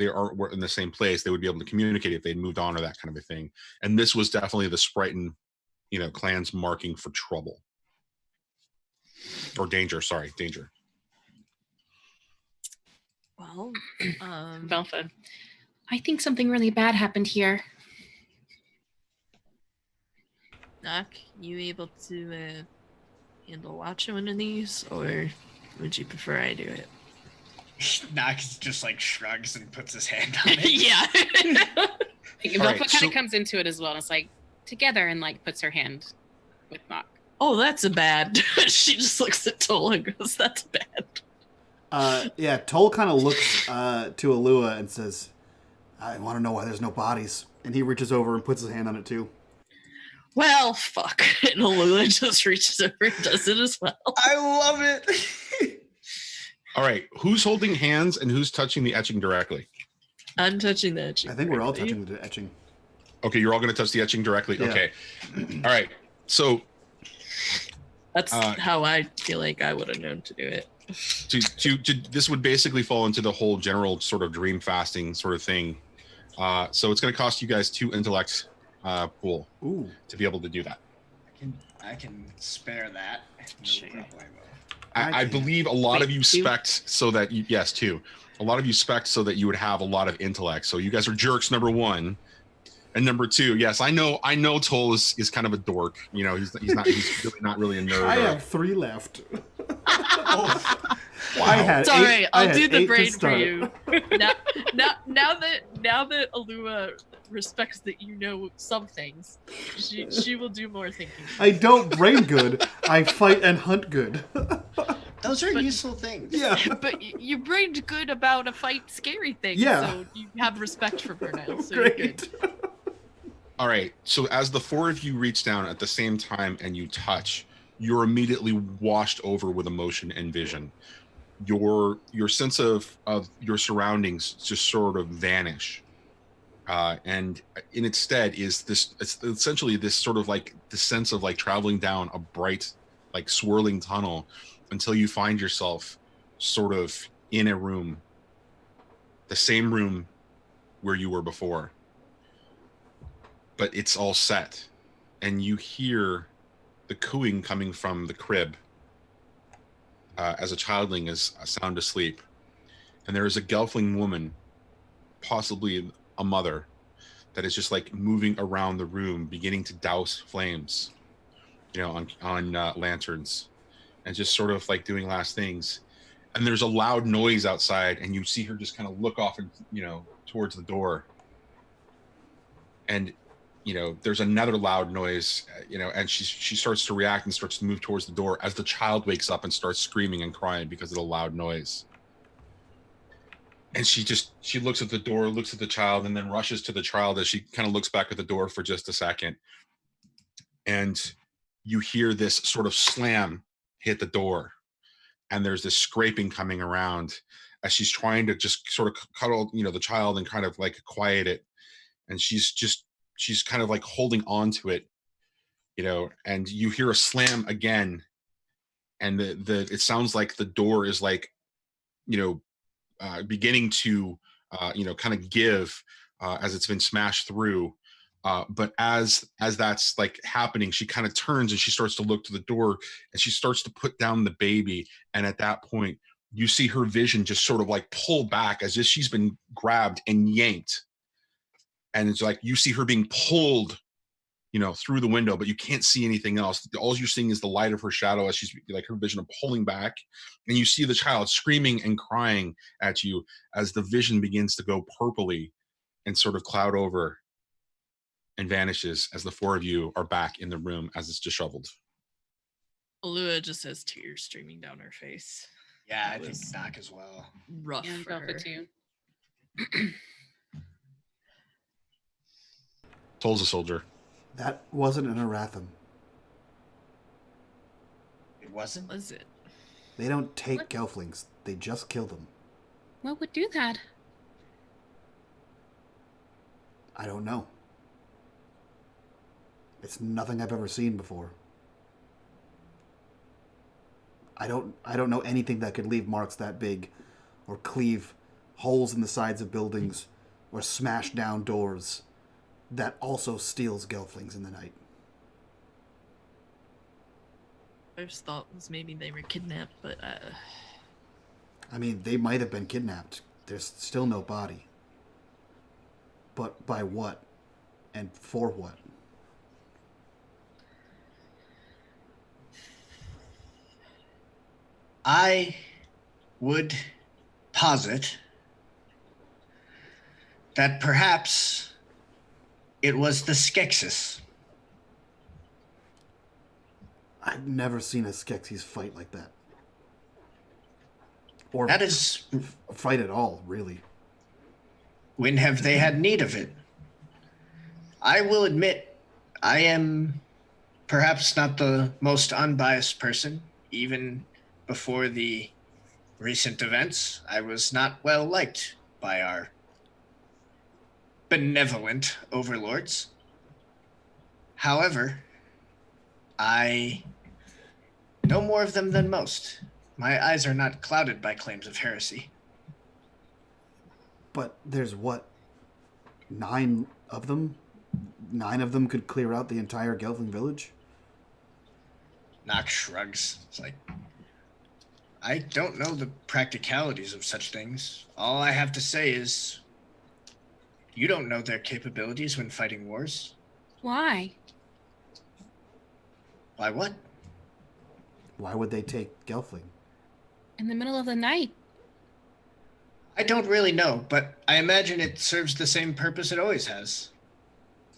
aren't in the same place. They would be able to communicate if they'd moved on or that kind of a thing. And this was definitely the Sprighton, clans marking for trouble or danger. Sorry, danger. Well, Velfa, I think something really bad happened here. Nock, you able to handle watching one of these, or would you prefer I do it? Nock just like shrugs and puts his hand on it. Yeah. Velfa kind of comes into it as well. And it's like together and like puts her hand with Nock. Oh, that's a bad. She just looks at Toll and goes, "That's bad." Yeah, Toll kind of looks to Alua and says, "I want to know why there's no bodies." And he reaches over and puts his hand on it too. Well, fuck. And Alua just reaches over and does it as well. I love it. All right, who's holding hands and who's touching the etching directly? I'm touching the etching. I think we're all touching the etching. Okay, you're all going to touch the etching directly? Yeah. Okay. All right, so... That's how I feel like I would have known to do it. This would basically fall into the whole general sort of dream fasting sort of thing. So it's going to cost you guys 2 intellect pool to be able to do that. I can spare that. Sure. I believe a lot of you spect so that you, yes, 2. A lot of you spect so that you would have a lot of intellect. So you guys are jerks, number 1. And number 2, yes, I know Toll is kind of a dork. He's really not really a nerd. I have 3 left. I had It's eight, all right. I I'll had do the 8 to brain for start. you. Now that Alua respects that you know some things, she will do more thinking. I don't brain good. I fight and hunt good. Those are But- useful things. Yeah. But you brained good about a fight scary thing, Yeah. so you have respect for her now. So you're good. Great. All right. So as the four of you reach down at the same time and you touch, you're immediately washed over with emotion and vision. Your sense of your surroundings just sort of vanish. And in its stead is this, it's essentially this sort of like the sense of like traveling down a bright, like swirling tunnel until you find yourself sort of in a room, the same room where you were before. But it's all set, and you hear the cooing coming from the crib as a childling is sound asleep. And there is a gelfling woman, possibly a mother, that is just like moving around the room, beginning to douse flames, on lanterns, and just sort of like doing last things. And there's a loud noise outside, and you see her just kind of look off and towards the door. And there's another loud noise, and she starts to react and starts to move towards the door as the child wakes up and starts screaming and crying because of the loud noise. And she looks at the door, looks at the child, and then rushes to the child as she kind of looks back at the door for just a second. And you hear this sort of slam hit the door, and there's this scraping coming around as she's trying to just sort of cuddle, the child and kind of like quiet it. And she's kind of like holding on to it, and you hear a slam again. And it sounds like the door is like, beginning to, kind of give as it's been smashed through. But as that's like happening, she kind of turns and she starts to look to the door and she starts to put down the baby. And at that point, you see her vision just sort of like pull back as if she's been grabbed and yanked. And it's like you see her being pulled, through the window, but you can't see anything else. All you're seeing is the light of her shadow as she's like her vision of pulling back. And you see the child screaming and crying at you as the vision begins to go purpley and sort of cloud over and vanishes as the four of you are back in the room as it's disheveled. Alua just has tears streaming down her face. Yeah, I It think was Doc as well. rough Yeah, for rough her. it too. Toll's a soldier. That wasn't an Aratham. It wasn't? Was it? They don't take What? gelflings. They just kill them. What would do that? I don't know. It's nothing I've ever seen before. I don't know anything that could leave marks that big, or cleave holes in the sides of buildings, or smash down doors, that also steals gelflings in the night. First thought was maybe they were kidnapped, but I mean, they might have been kidnapped. There's still no body. But by what? And for what? I would posit that perhaps it was the Skeksis. I've never seen a Skeksis fight like that. Or That is, fight at all, really. when have they had need of it? I will admit, I am perhaps not the most unbiased person. Even before the recent events, I was not well liked by our benevolent overlords. However, I know more of them than most. My eyes are not clouded by claims of heresy. But there's what? 9 of them? 9 of them could clear out the entire Gelfling village? Nox shrugs. It's like, I don't know the practicalities of such things. All I have to say is, you don't know their capabilities when fighting wars. Why? Why what? Why would they take Gelfling? in the middle of the night? I don't really know, but I imagine it serves the same purpose it always has.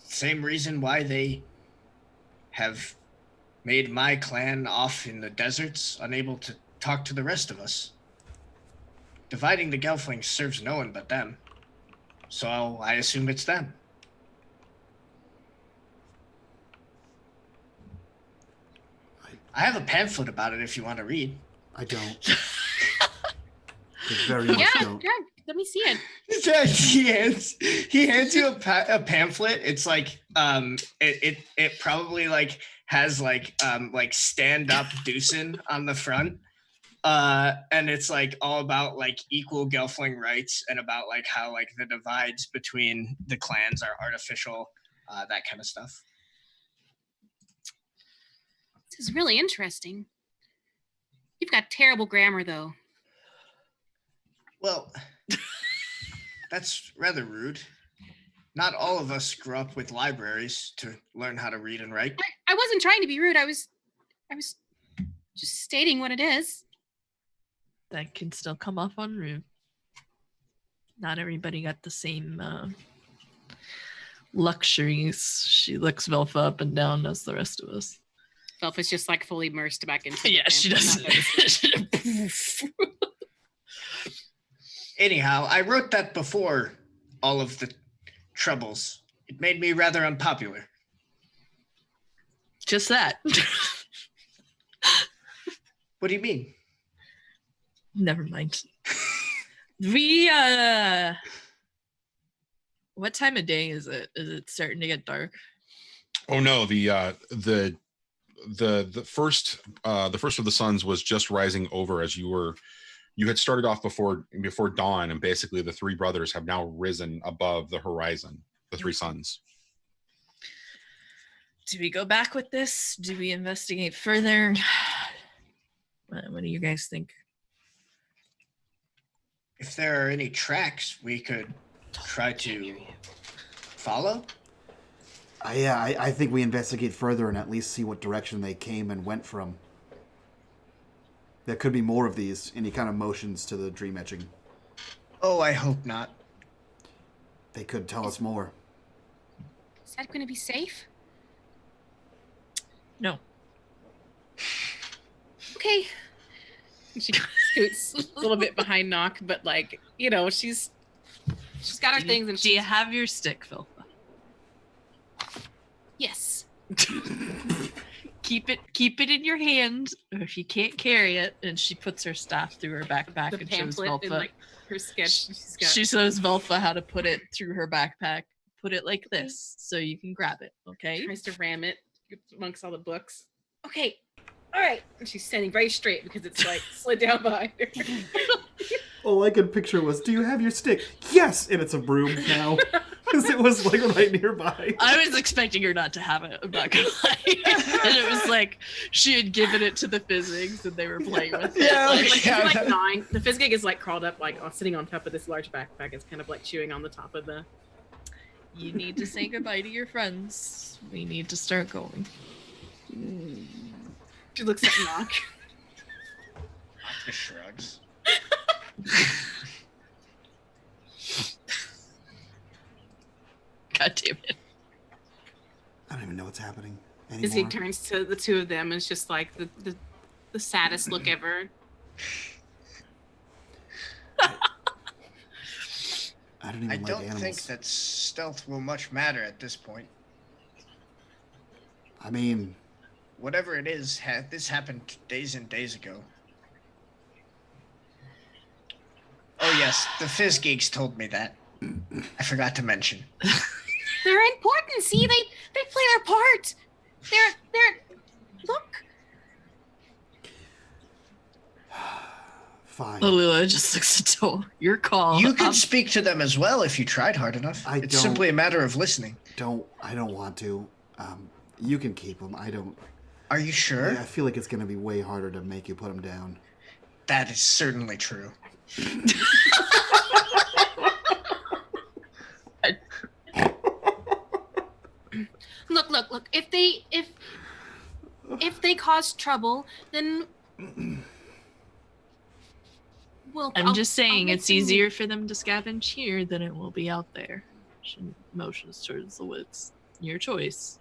Same reason why they have made my clan off in the deserts, unable to talk to the rest of us. Dividing the Gelflings serves no one but them. So I assume it's them. I have a pamphlet about it if you want to read. I don't. I very much Yeah, don't. yeah. Let me see it. He hands you a pamphlet. It's like it probably like has like stand up Deucin on the front. And it's like all about like equal Gelfling rights and about like how like the divides between the clans are artificial, that kind of stuff. This is really interesting. You've got terrible grammar, though. Well, that's rather rude. Not all of us grew up with libraries to learn how to read and write. I wasn't trying to be rude. I was just stating what it is. That can still come off on rude. Not everybody got the same luxuries. She looks Velfa up and down as the rest of us. Velfa's just like fully immersed back into the Yeah, she does. Anyhow, I wrote that before all of the troubles. It made me rather unpopular. Just that. What do you mean? Never mind. What time of day is it? Is it starting to get dark? Oh no, the first of the suns was just rising over as you had started off before dawn, and basically the three brothers have now risen above the horizon, the three suns. Do we go back with this? Do we investigate further? What do you guys think? If there are any tracks we could try to follow. I think we investigate further and at least see what direction they came and went from. There could be more of these, and he kind of motions to the dream etching. Oh, I hope not. They could tell us more. Is that going to be safe? No. Okay. She scoots a little bit behind Knock, but like, you know, she's got her things. And do you have your stick, Phil? Yes. Keep it in your hand, or if you can't carry it, and she puts her staff through her backpack The and shows pamphlet Velfa. and like her sketch. She shows Velfa how to put it through her backpack. Put it like this, so you can grab it. Okay. Tries to ram it amongst all the books. Okay. All right. And she's standing very straight because it's like slid down behind her. All I could picture was, do you have your stick? Yes! And it's a broom now. Because it was like right nearby. I was expecting her not to have it. I'm not gonna lie. And it was like she had given it to the Physics and they were playing with it. Yeah, like 9. The Physics is like crawled up, like sitting on top of this large backpack. It's kind of like chewing on the top of the. You need to say goodbye to your friends. We need to start going. She looks at Knock. Just shrugs. God damn it. I don't even know what's happening Izzy anymore. turns to the two of them and it's just like the saddest look ever. I don't even I like don't animals. think that stealth will much matter at this point. I mean, Whatever it is, this happened days and days ago. Oh yes, the Fizz Geeks told me that. I forgot to mention. They're important. See, they play their part. They're look. fine. Alula just looks at Joel. Your call. You could speak to them as well if you tried hard enough. It's don't- simply a matter of listening. I don't want to. You can keep them. I don't. Are you sure? I feel like it's going to be way harder to make you put them down. That is certainly true. Look. If they cause trouble, then Well, I'm just saying make it's them- easier for them to scavenge here than it will be out there. She motions towards the woods. Your choice.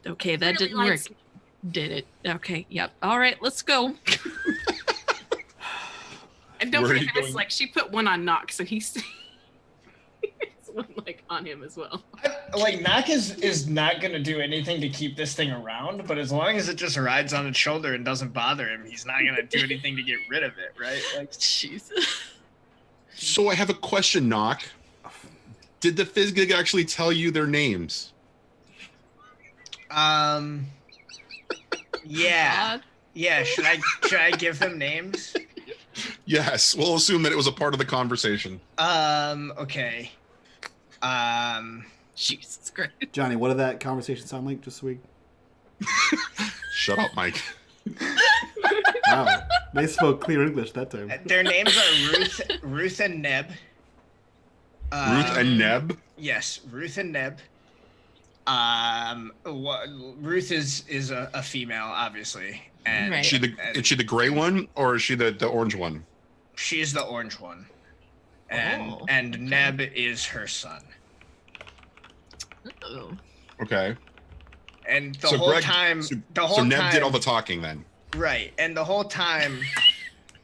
Okay, that Really didn't work. likes- Did it? Okay, yep. All right, let's go. And don't Where are forget, you it's going? like she put one on Nock, so he's one like on him as well. Like Knock is not gonna do anything to keep this thing around, but as long as it just rides on its shoulder and doesn't bother him, he's not gonna do anything to get rid of it, right? Like, Jesus. So I have a question, Knock. Did the Fizzgig actually tell you their names? yeah, God. yeah. Should I give them names? Yes. We'll assume that it was a part of the conversation. Okay. Jesus Christ. Johnny, what did that conversation sound like? Just so we. Shut up, Mike. Wow, they spoke clear English that time. Their names are Ruth and Neb. Ruth and Neb? Yes, Ruth and Neb. Ruth is a female, obviously, and Right. Is she the gray one or is she the orange one? she's the orange one, and Oh, and okay. Neb is her son. Oh. Okay. And the So whole Greg- time, So, the whole so Neb time, did all the talking then. right, and the whole time,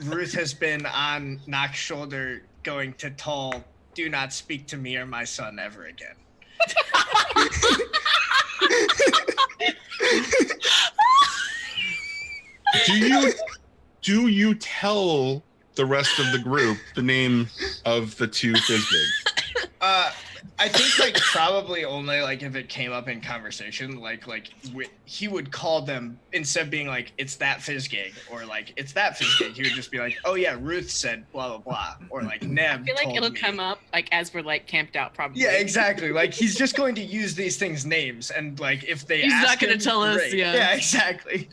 Ruth has been on Nock's shoulder, going to Tull, "Do not speak to me or my son ever again." Do you tell the rest of the group the name of the two Fizzgig? I think like probably only like if it came up in conversation, he would call them instead of being like it's that Fizzgig or like it's that Fizzgig. He would just be like, "Oh yeah, Ruth said blah blah blah," or like Neb. I feel like told it'll me. come up like as we're like camped out, probably. Yeah, exactly. Like he's just going to use these things names, and like if they He's ask not gonna him, tell us, great. yeah. Yeah, exactly.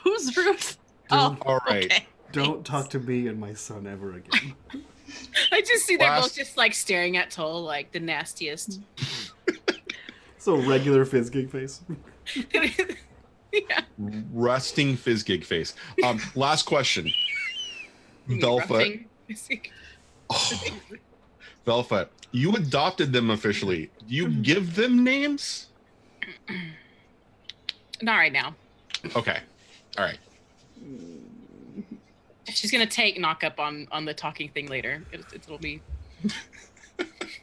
Who's Ruth? Don't, Oh, All right. okay. don't talk to me and my son ever again. I just see they're Last- both just like staring at Toll like the nastiest. So regular Fizzgig face. Yeah. Rusting Fizzgig face. Last question. Velfa. Roughing. Oh, Velfa, you adopted them officially. Do you give them names? Not right now. Okay. All right. She's gonna take knock up on the talking thing later. It'll be.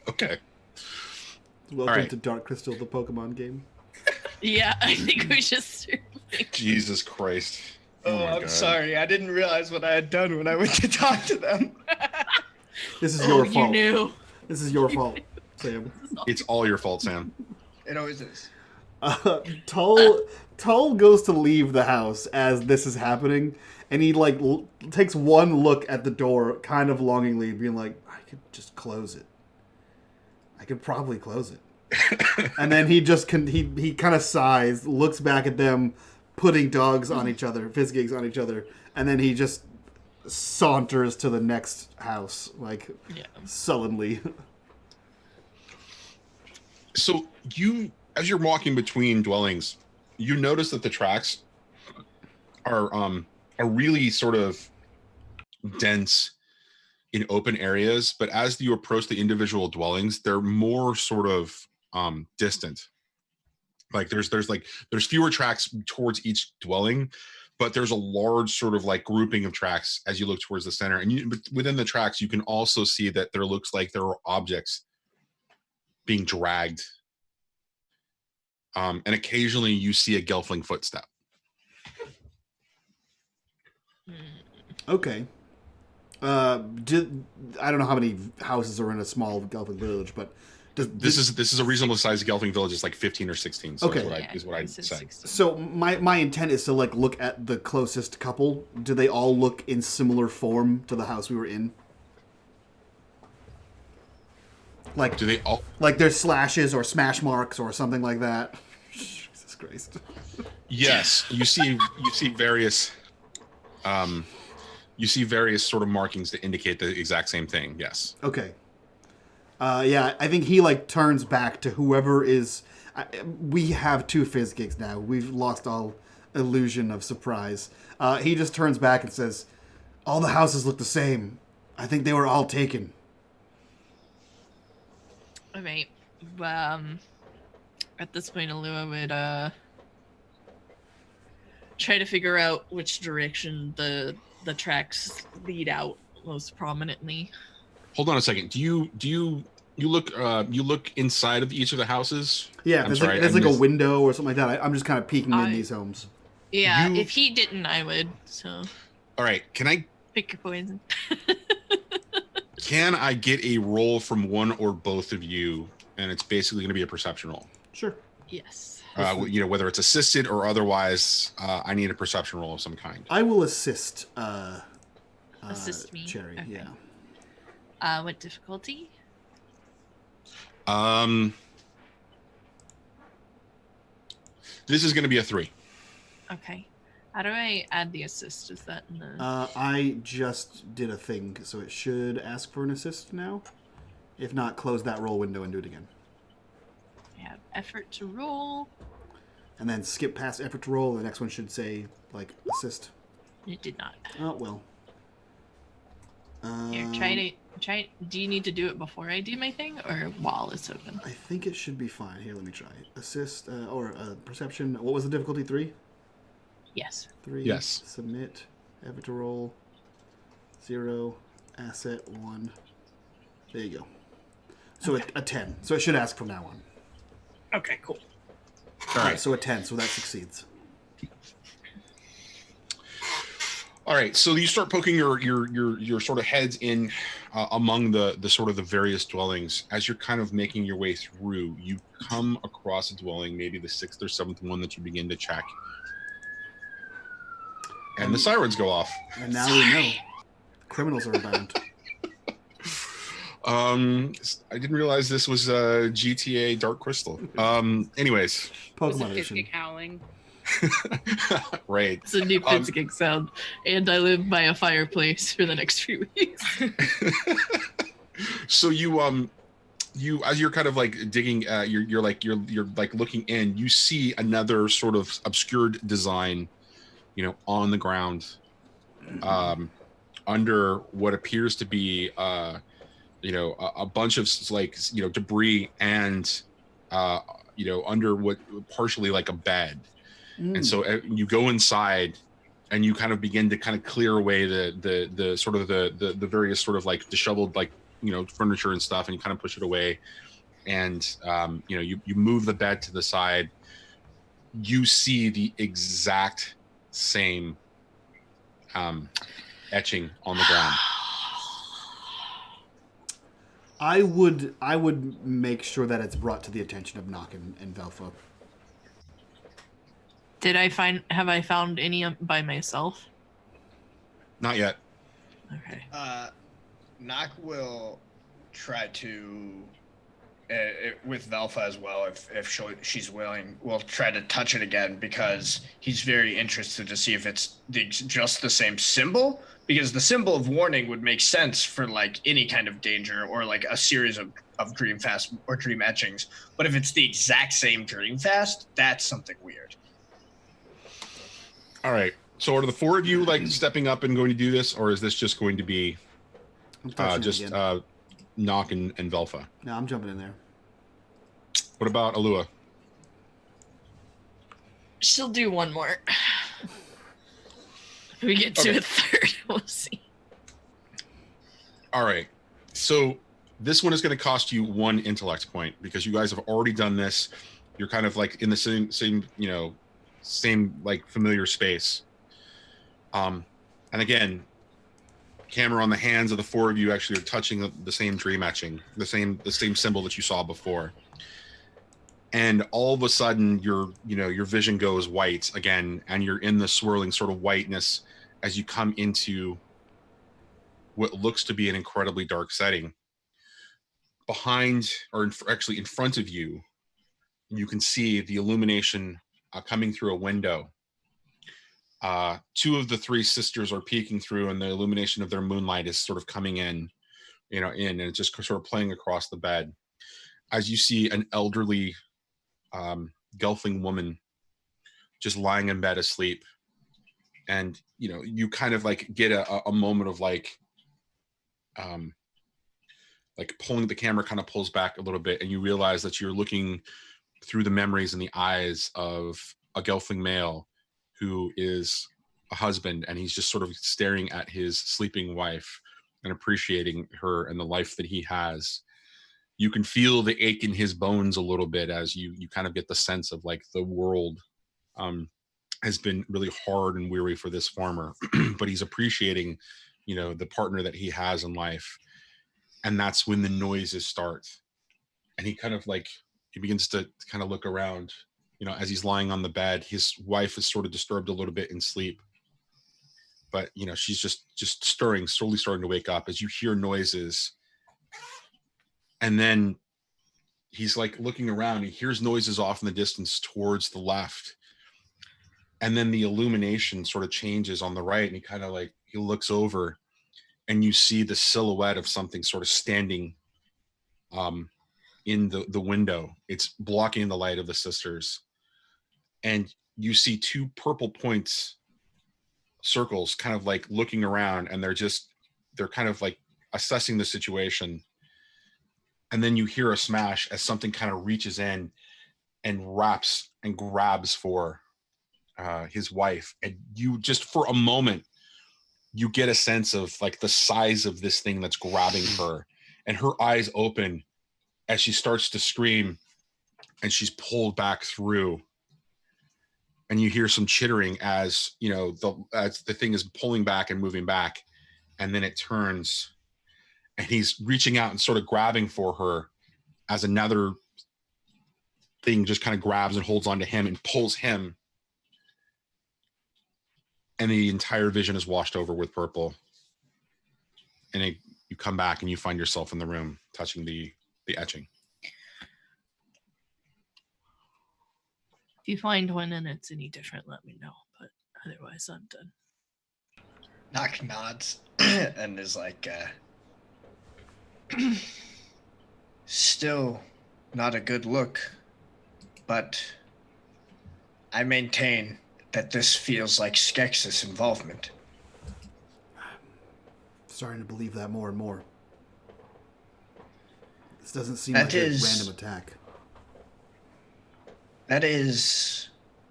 Okay. Welcome right. to Dark Crystal, the Pokemon game. Yeah, I think we just. Jesus Christ. Oh, my I'm God. sorry. I didn't realize what I had done when I went to talk to them. This is Oh, your you fault. knew. This is your fault, Sam. It's all your fault, Sam. It always is. Tull goes to leave the house as this is happening, and he like takes one look at the door, kind of longingly, being like, "I could just close it. I could probably close it." And then he just he kind of sighs, looks back at them, putting dogs on each other, Fizzgigs on each other, and then he just saunters to the next house, like Yeah. sullenly. So you, as you're walking between dwellings, you notice that the tracks are really sort of dense in open areas, but as you approach the individual dwellings, they're more sort of distant. Like there's fewer tracks towards each dwelling, but there's a large sort of like grouping of tracks as you look towards the center. And but within the tracks, you can also see that there looks like there are objects being dragged. And occasionally you see a Gelfling footstep. Okay. I don't know how many houses are in a small Gelfling village, but This is a reasonable sized Gelfling village. It's like 15 or 16. So Okay. is what I'd he said say. 16. so my intent is to like look at the closest couple. Do they all look in similar form to the house we were in? Like Do they all? like there's slashes or smash marks or something like that. Jesus Christ. Yes, you see various, sort of markings that indicate the exact same thing. Yes. Okay. Yeah, I think he like turns back to whoever is. We have two Fizzgigs now. We've lost all illusion of surprise. He just turns back and says, "All the houses look the same. I think they were all taken." All right. At this point, Alua would try to figure out which direction the tracks lead out most prominently. Hold on a second. Do you look inside of each of the houses? Yeah, I'm there's like a window or something like that. I'm just kind of peeking in these homes. Yeah, if he didn't, I would. So. All right. Can I pick your poison? Can I get a roll from one or both of you? And it's basically going to be a perception roll. Sure. Yes. Whether it's assisted or otherwise, I need a perception roll of some kind. I will assist. Assist me. Cherry. Okay. Yeah. What difficulty? This is going to be a 3. Okay. How do I add the assist? Is that in the... I just did a thing, so it should ask for an assist now. If not, close that roll window and do it again. I have effort to roll. And then skip past effort to roll. The next one should say, like, assist. It did not. Oh, well. Here, try. Do you need to do it before I do my thing, or while it's open? I think it should be fine. Here, let me try. Assist, or perception. What was the difficulty? 3? Yes. 3. Yes. Submit. Effort to roll. 0. Asset 1. There you go. So Okay. a 10. So it should ask from now on. Okay, cool. All right. So a 10. So that succeeds. All right. So you start poking your sort of heads in among the sort of the various dwellings. As you're kind of making your way through, you come across a dwelling, maybe the 6th or 7th one that you begin to check. And the sirens go off. And now we know. Criminals are abound. I didn't realize this was GTA Dark Crystal. Anyways. Pokemon edition. Howling. Right. It's a new Pizzic sound. And I live by a fireplace for the next few weeks. So you as you're kind of like digging, you're like looking in, you see another sort of obscured design, on the ground, under what appears to be a bunch of debris and under what partially like a bed. And so you go inside and you kind of begin to kind of clear away the sort of the various sort of like disheveled furniture and stuff, and you kind of push it away, and you move the bed to the side. You see the exact same etching on the ground. I would make sure that it's brought to the attention of Nock and Velfa. Have I found any by myself? Not yet. Okay. Nock will try to, with Velfa as well, if she's willing, will try to touch it again, because he's very interested to see if it's just the same symbol, because the symbol of warning would make sense for like any kind of danger or like a series of dream fast or dream etchings. But if it's the exact same dream fast, that's something weird. All right. So are the 4 of you like stepping up and going to do this, or is this just going to be just Nock and Velfa? No, I'm jumping in there. What about Alua? She'll do one more. If we get to a third, we'll see. All right. So this one is going to cost you 1 intellect point, because you guys have already done this. You're kind of like in the same like familiar space. And again, camera on the hands of the 4 of you actually are touching the same dream etching, the same symbol that you saw before. And all of a sudden your vision goes white again, and you're in the swirling sort of whiteness as you come into what looks to be an incredibly dark setting. Behind, or actually in front of you, you can see the illumination coming through a window. 2 of the 3 sisters are peeking through, and the illumination of their moonlight is sort of coming in, and it's just sort of playing across the bed. As you see an elderly, gelfling woman just lying in bed asleep. And, you know, you kind of like get a moment of like pulling the camera kind of pulls back a little bit, and you realize that you're looking through the memories in the eyes of a Gelfling male who is a husband, and he's just sort of staring at his sleeping wife and appreciating her and the life that he has. You can feel the ache in his bones a little bit as you kind of get the sense of like the world has been really hard and weary for this farmer, but he's appreciating, you know, the partner that he has in life. And that's when the noises start. And he kind of like, he begins to kind of look around, you know, as he's lying on the bed. His wife is sort of disturbed a little bit in sleep, but, you know, she's just stirring, slowly starting to wake up as you hear noises. And then he's like looking around, he hears noises off in the distance towards the left. And then the illumination sort of changes on the right, and he kind of like, he looks over, and you see the silhouette of something sort of standing in the window. It's blocking the light of the sisters. And you see two purple points, circles, kind of like looking around, and they're kind of like assessing the situation. And then you hear a smash as something kind of reaches in and wraps and grabs for his wife. And you just, for a moment, you get a sense of like the size of this thing that's grabbing her, and her eyes open as she starts to scream, and she's pulled back through. And you hear some chittering as, you know, as the thing is pulling back and moving back, and then it turns, and he's reaching out and sort of grabbing for her as another thing just kind of grabs and holds onto him and pulls him. And the entire vision is washed over with purple. And you come back and you find yourself in the room touching the etching. If you find one and it's any different, let me know. But otherwise, I'm done. Knock nods and is like, still not a good look, but I maintain that this feels like Skeksis involvement. Starting to believe that more and more. This doesn't seem like a random attack. That is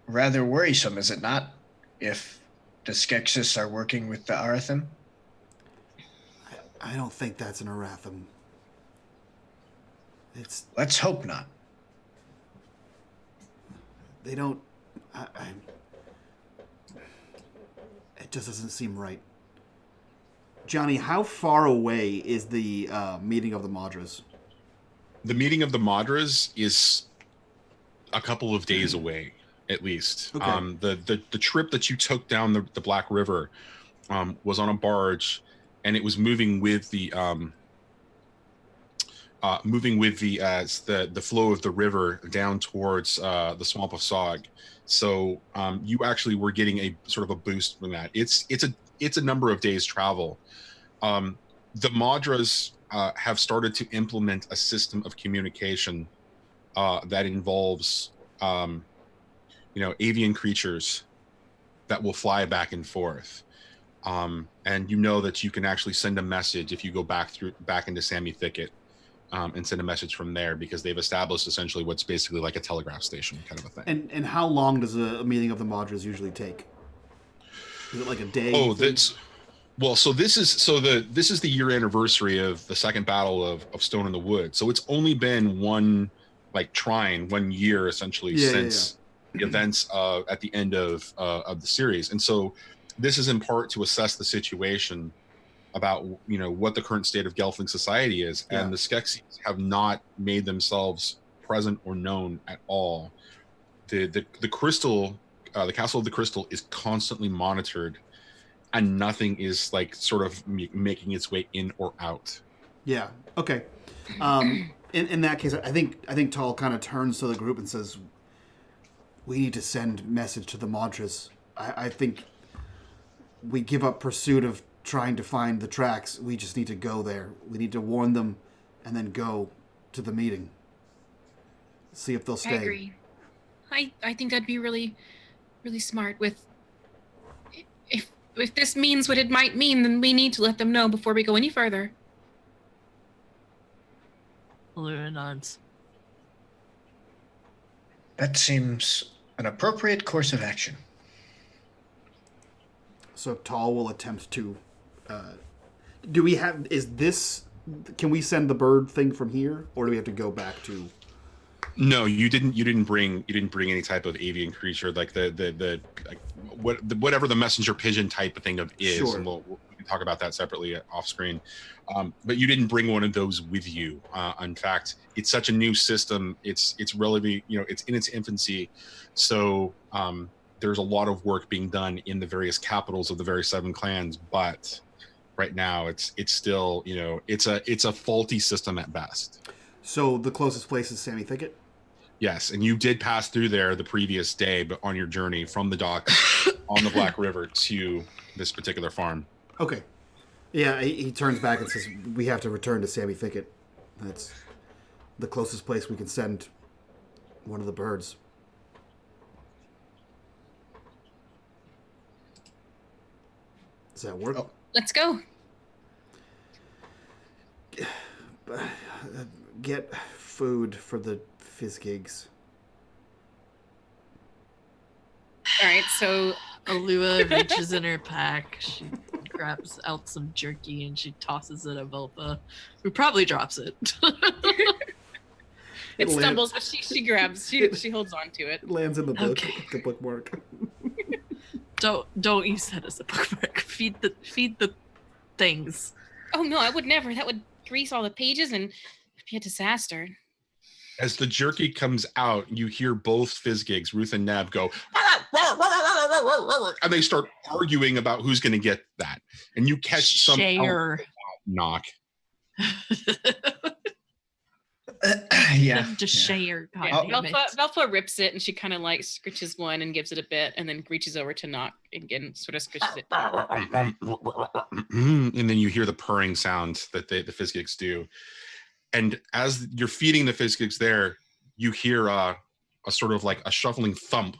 rather worrisome, is it not? If the Skeksis are working with the Arathim? I don't think that's an Arathim. Let's hope not. They don't... it just doesn't seem right. Johnny, how far away is the meeting of the Madras? The meeting of the Madras is a couple of days away, at least. Okay. The trip that you took down the Black River was on a barge, and it was moving with the flow of the river down towards the swamp of Sog. So you actually were getting a sort of a boost from that. It's a number of days travel. The Madras have started to implement a system of communication that involves, avian creatures that will fly back and forth. And you know that you can actually send a message if you go back into Sammy Thicket and send a message from there, because they've established essentially what's basically like a telegraph station kind of a thing. And how long does a meeting of the Madras usually take? Is it like a day? Oh, this is the year anniversary of the second battle of Stone in the Wood. So it's only been one trine, 1 year essentially since the events at the end of the series. And so this is in part to assess the situation about what the current state of Gelfling society is, and the Skeksis have not made themselves present or known at all. The crystal, the Castle of the Crystal, is constantly monitored, and nothing is making its way in or out. Yeah. Okay. In that case, I think Tall kind of turns to the group and says, "We need to send message to the Madras. I think we give up pursuit of trying to find the tracks. We just need to go there. We need to warn them, and then go to the meeting. See if they'll stay." I agree. I think that'd be really, really smart with. If this means what it might mean, then we need to let them know before we go any further. Allura nods. That seems an appropriate course of action. So Tall will attempt to. Do we have? Is this? Can we send the bird thing from here, or do we have to go back to? No, you didn't. You didn't bring any type of avian creature like the whatever the messenger pigeon type of thing is. Sure. And we can talk about that separately off screen. But you didn't bring one of those with you. In fact, it's such a new system. It's relatively it's in its infancy, so there's a lot of work being done in the various capitals of the various 7 clans. But right now, it's still it's a faulty system at best. So the closest place is Sammy Thicket? Yes, and you did pass through there the previous day, but on your journey from the dock on the Black River to this particular farm. Okay. Yeah, he turns back and says, we have to return to Sammy Thicket. That's the closest place we can send one of the birds. Does that work? Oh. Let's go. Get food for the Fizzgigs. All right, so Allura reaches in her pack. She grabs out some jerky and she tosses it at Velpa, who probably drops it. it stumbles, but she grabs. She holds on to it. It lands in the book. Okay. The bookmark. Don't use that as a bookmark. Feed the things. Oh no, I would never. That would grease all the pages and be a disaster. As the jerky comes out, you hear both Fizzgigs, Ruth and Neb, go, and they start arguing about who's going to get that. And you catch some knock. Yeah. Just share. God Yeah, damn it. Velpa rips it and she kind of like scritches one and gives it a bit, and then reaches over to Knock and again sort of scritches it. And then you hear the purring sound that the Fizzgigs do. And as you're feeding the Fizzgigs there, you hear a sort of like a shuffling thump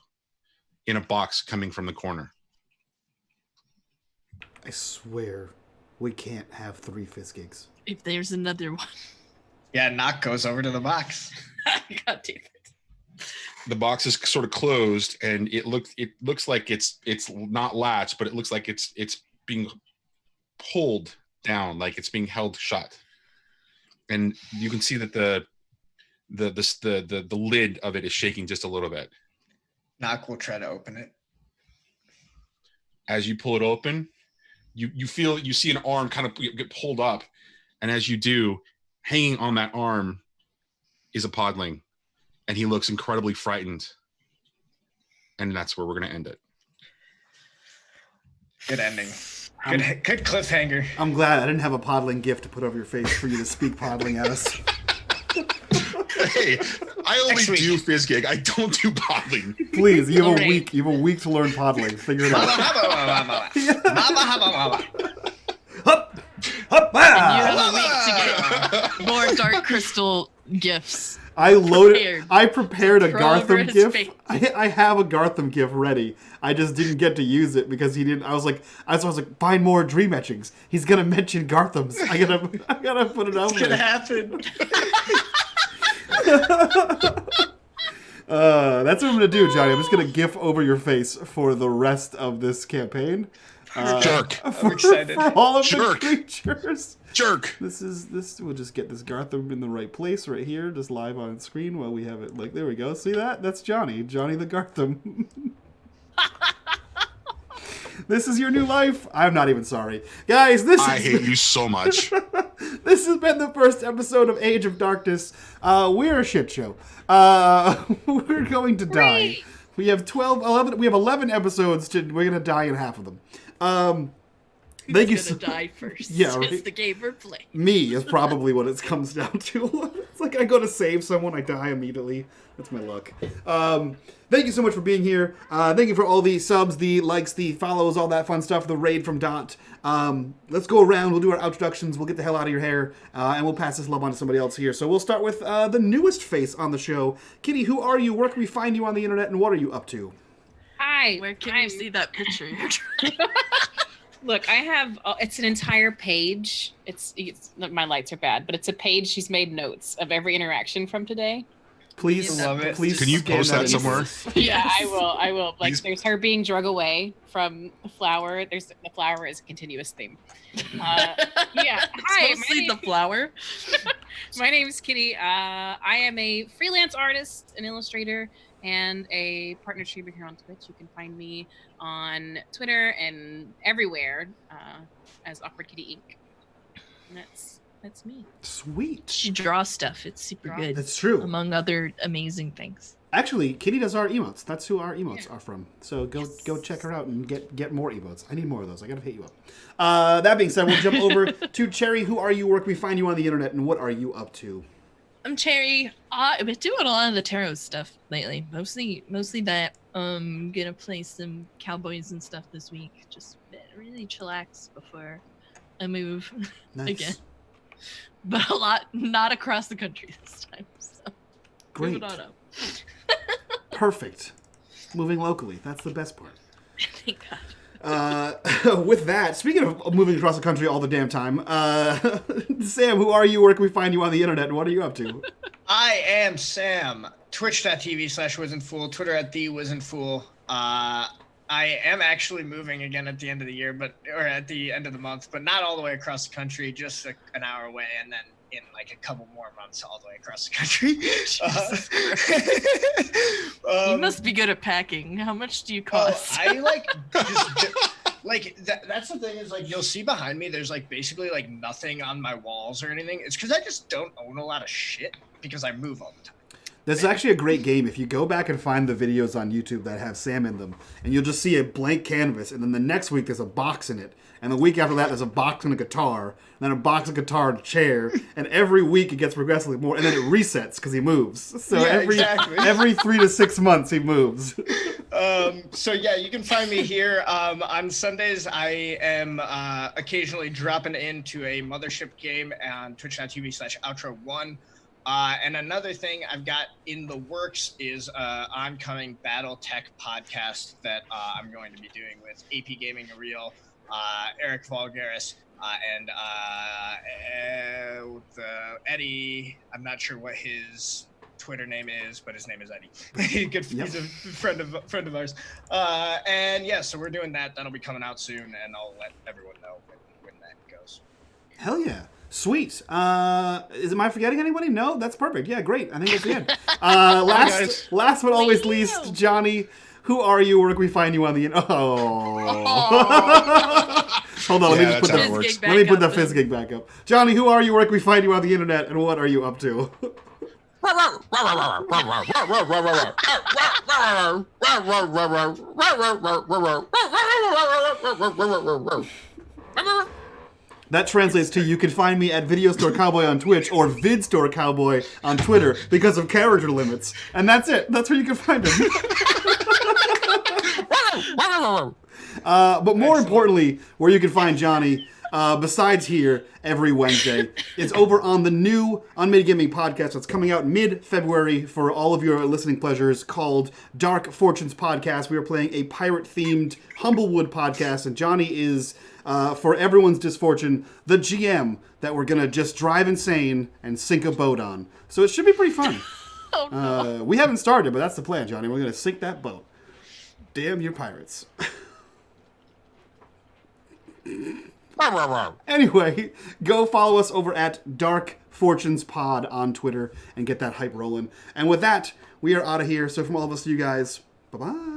in a box coming from the corner. I swear, we can't have 3 Fizzgigs. If there's another one. Yeah, Knock goes over to the box. God damn it. The box is sort of closed, and it looks like it's not latched, but it looks like it's being pulled down, like it's being held shut. And you can see that the lid of it is shaking just a little bit. Knock will try to open it. As you pull it open, you see an arm kind of get pulled up, and as you do, hanging on that arm is a podling, and he looks incredibly frightened. And that's where we're going to end it. Good ending. Good cliffhanger. I'm glad I didn't have a podling gift to put over your face for you to speak podling at us. Hey, I only do Fizzgig. I don't do podling. Please, you have a week. You have a week to learn podling. Figure it out. Hup, hup, You have a week to get more dark crystal gifts. I prepared a Throw over Gartham his gift. face. I have a Gartham gift ready. I just didn't get to use it because he didn't. I was like, find more dream etchings. He's gonna mention Garthams. I gotta put it out It's there. gonna happen. That's what I'm gonna do, Johnny. I'm just gonna gif over your face for the rest of this campaign. Jerk. I'm excited. For all of Jerk. the creatures. Jerk. This. We'll just get this Gartham in the right place right here, just live on screen while we have it. Like, there we go. See that? That's Johnny. Johnny the Gartham. This is your new life. I'm not even sorry, guys. I hate you so much. This has been the first episode of Age of Darkness. We're a shit show. We're going to die. We have 11. We have 11 episodes. We're gonna die in half of them. Thank you. Who's gonna die first? Yeah, right. It's the game we're playing. Me is probably what it comes down to. It's like I go to save someone, I die immediately. That's my luck. Thank you so much for being here. Thank you for all the subs, the likes, the follows, all that fun stuff, the raid from Dot. Let's go around. We'll do our introductions. We'll get the hell out of your hair, and we'll pass this love on to somebody else here. So we'll start with the newest face on the show. Kitty, who are you? Where can we find you on the internet, and what are you up to? Hi, Hi. Where can I'm- you see that picture? Look, I have. It's an entire page. It's my lights are bad, but it's a page. She's made notes of every interaction from today. Please, Love it. please. Can you scan post that into somewhere? this. Yeah, I will. I will. Like, Please. there's her being drug away from the flower. The flower is a continuous theme. Yeah. Hi. It's mostly the flower. My name is Kitty. I am a freelance artist, an illustrator, and a partner streamer here on Twitch. You can find me on Twitter and everywhere as Awkward Kitty Inc. And that's me. Sweet. She draws stuff. It's super good. That's true. Among other amazing things. Actually, Kitty does our emotes. That's who our emotes are from. So go check her out and get more emotes. I need more of those. I gotta hit you up. That being said, we'll jump over to Cherry. Who are you? Where can we find you on the internet? And what are you up to? I'm Cherry. I've been doing a lot of the tarot stuff lately. Mostly that. Gonna play some cowboys and stuff this week. Just really chillax before I move Nice. again. But a lot, not across the country this time. So Great. moving on up. Perfect. Moving locally. That's the best part. Thank God. With that, speaking of moving across the country all the damn time, Sam, who are you? Where can we find you on the internet? And what are you up to? I am Sam. Twitch.tv/WizandFool, Twitter @TheWizandFool. I am actually moving again at the end of the year, or at the end of the month, but not all the way across the country, just an hour away, and then in like a couple more months all the way across the country. You must be good at packing. How much do you cost? I like just like that's the thing is like you'll see behind me there's like basically like nothing on my walls or anything. It's because I just don't own a lot of shit because I move all the time. This is actually a great game. If you go back and find the videos on YouTube that have Sam in them, and you'll just see a blank canvas, and then the next week there's a box in it, and the week after that there's a box and a guitar, and then a box, a guitar, and a chair, and every week it gets progressively more, and then it resets because he moves. So Yeah, every exactly. every 3 to 6 months he moves. So yeah, you can find me here. On Sundays, I am occasionally dropping into a Mothership game on twitch.tv/outro1. And another thing I've got in the works is oncoming Battle Tech podcast that I'm going to be doing with AP Gaming Real, Eric Vulgaris, and Eddie. I'm not sure what his Twitter name is, but his name is Eddie. He's a friend of ours. And yeah, so we're doing that. That'll be coming out soon, and I'll let everyone know when that goes. Hell yeah. Sweet. Am I forgetting anybody? No, that's perfect. Yeah, great. I think that's the end. Last but always least, Johnny, who are you? Where can we find you on the Hold on, let me put the fizz gig back up. Johnny, who are you? Where can we find you on the internet? And what are you up to? That translates to you can find me at Video Store Cowboy on Twitch or Vid Store Cowboy on Twitter because of character limits. And that's it. That's where you can find him. But more importantly, where you can find Johnny, besides here every Wednesday, is over on the new unMadeGaming podcast that's coming out mid-February for all of your listening pleasures called Dark Fortunes Podcast. We are playing a pirate-themed Humblewood podcast, and Johnny is... for everyone's disfortune, the GM that we're going to just drive insane and sink a boat on. So it should be pretty fun. Oh, no. We haven't started, but that's the plan, Johnny. We're going to sink that boat. Damn your pirates. Anyway, go follow us over at Dark Fortunes Pod on Twitter and get that hype rolling. And with that, we are out of here. So from all of us to you guys, bye-bye.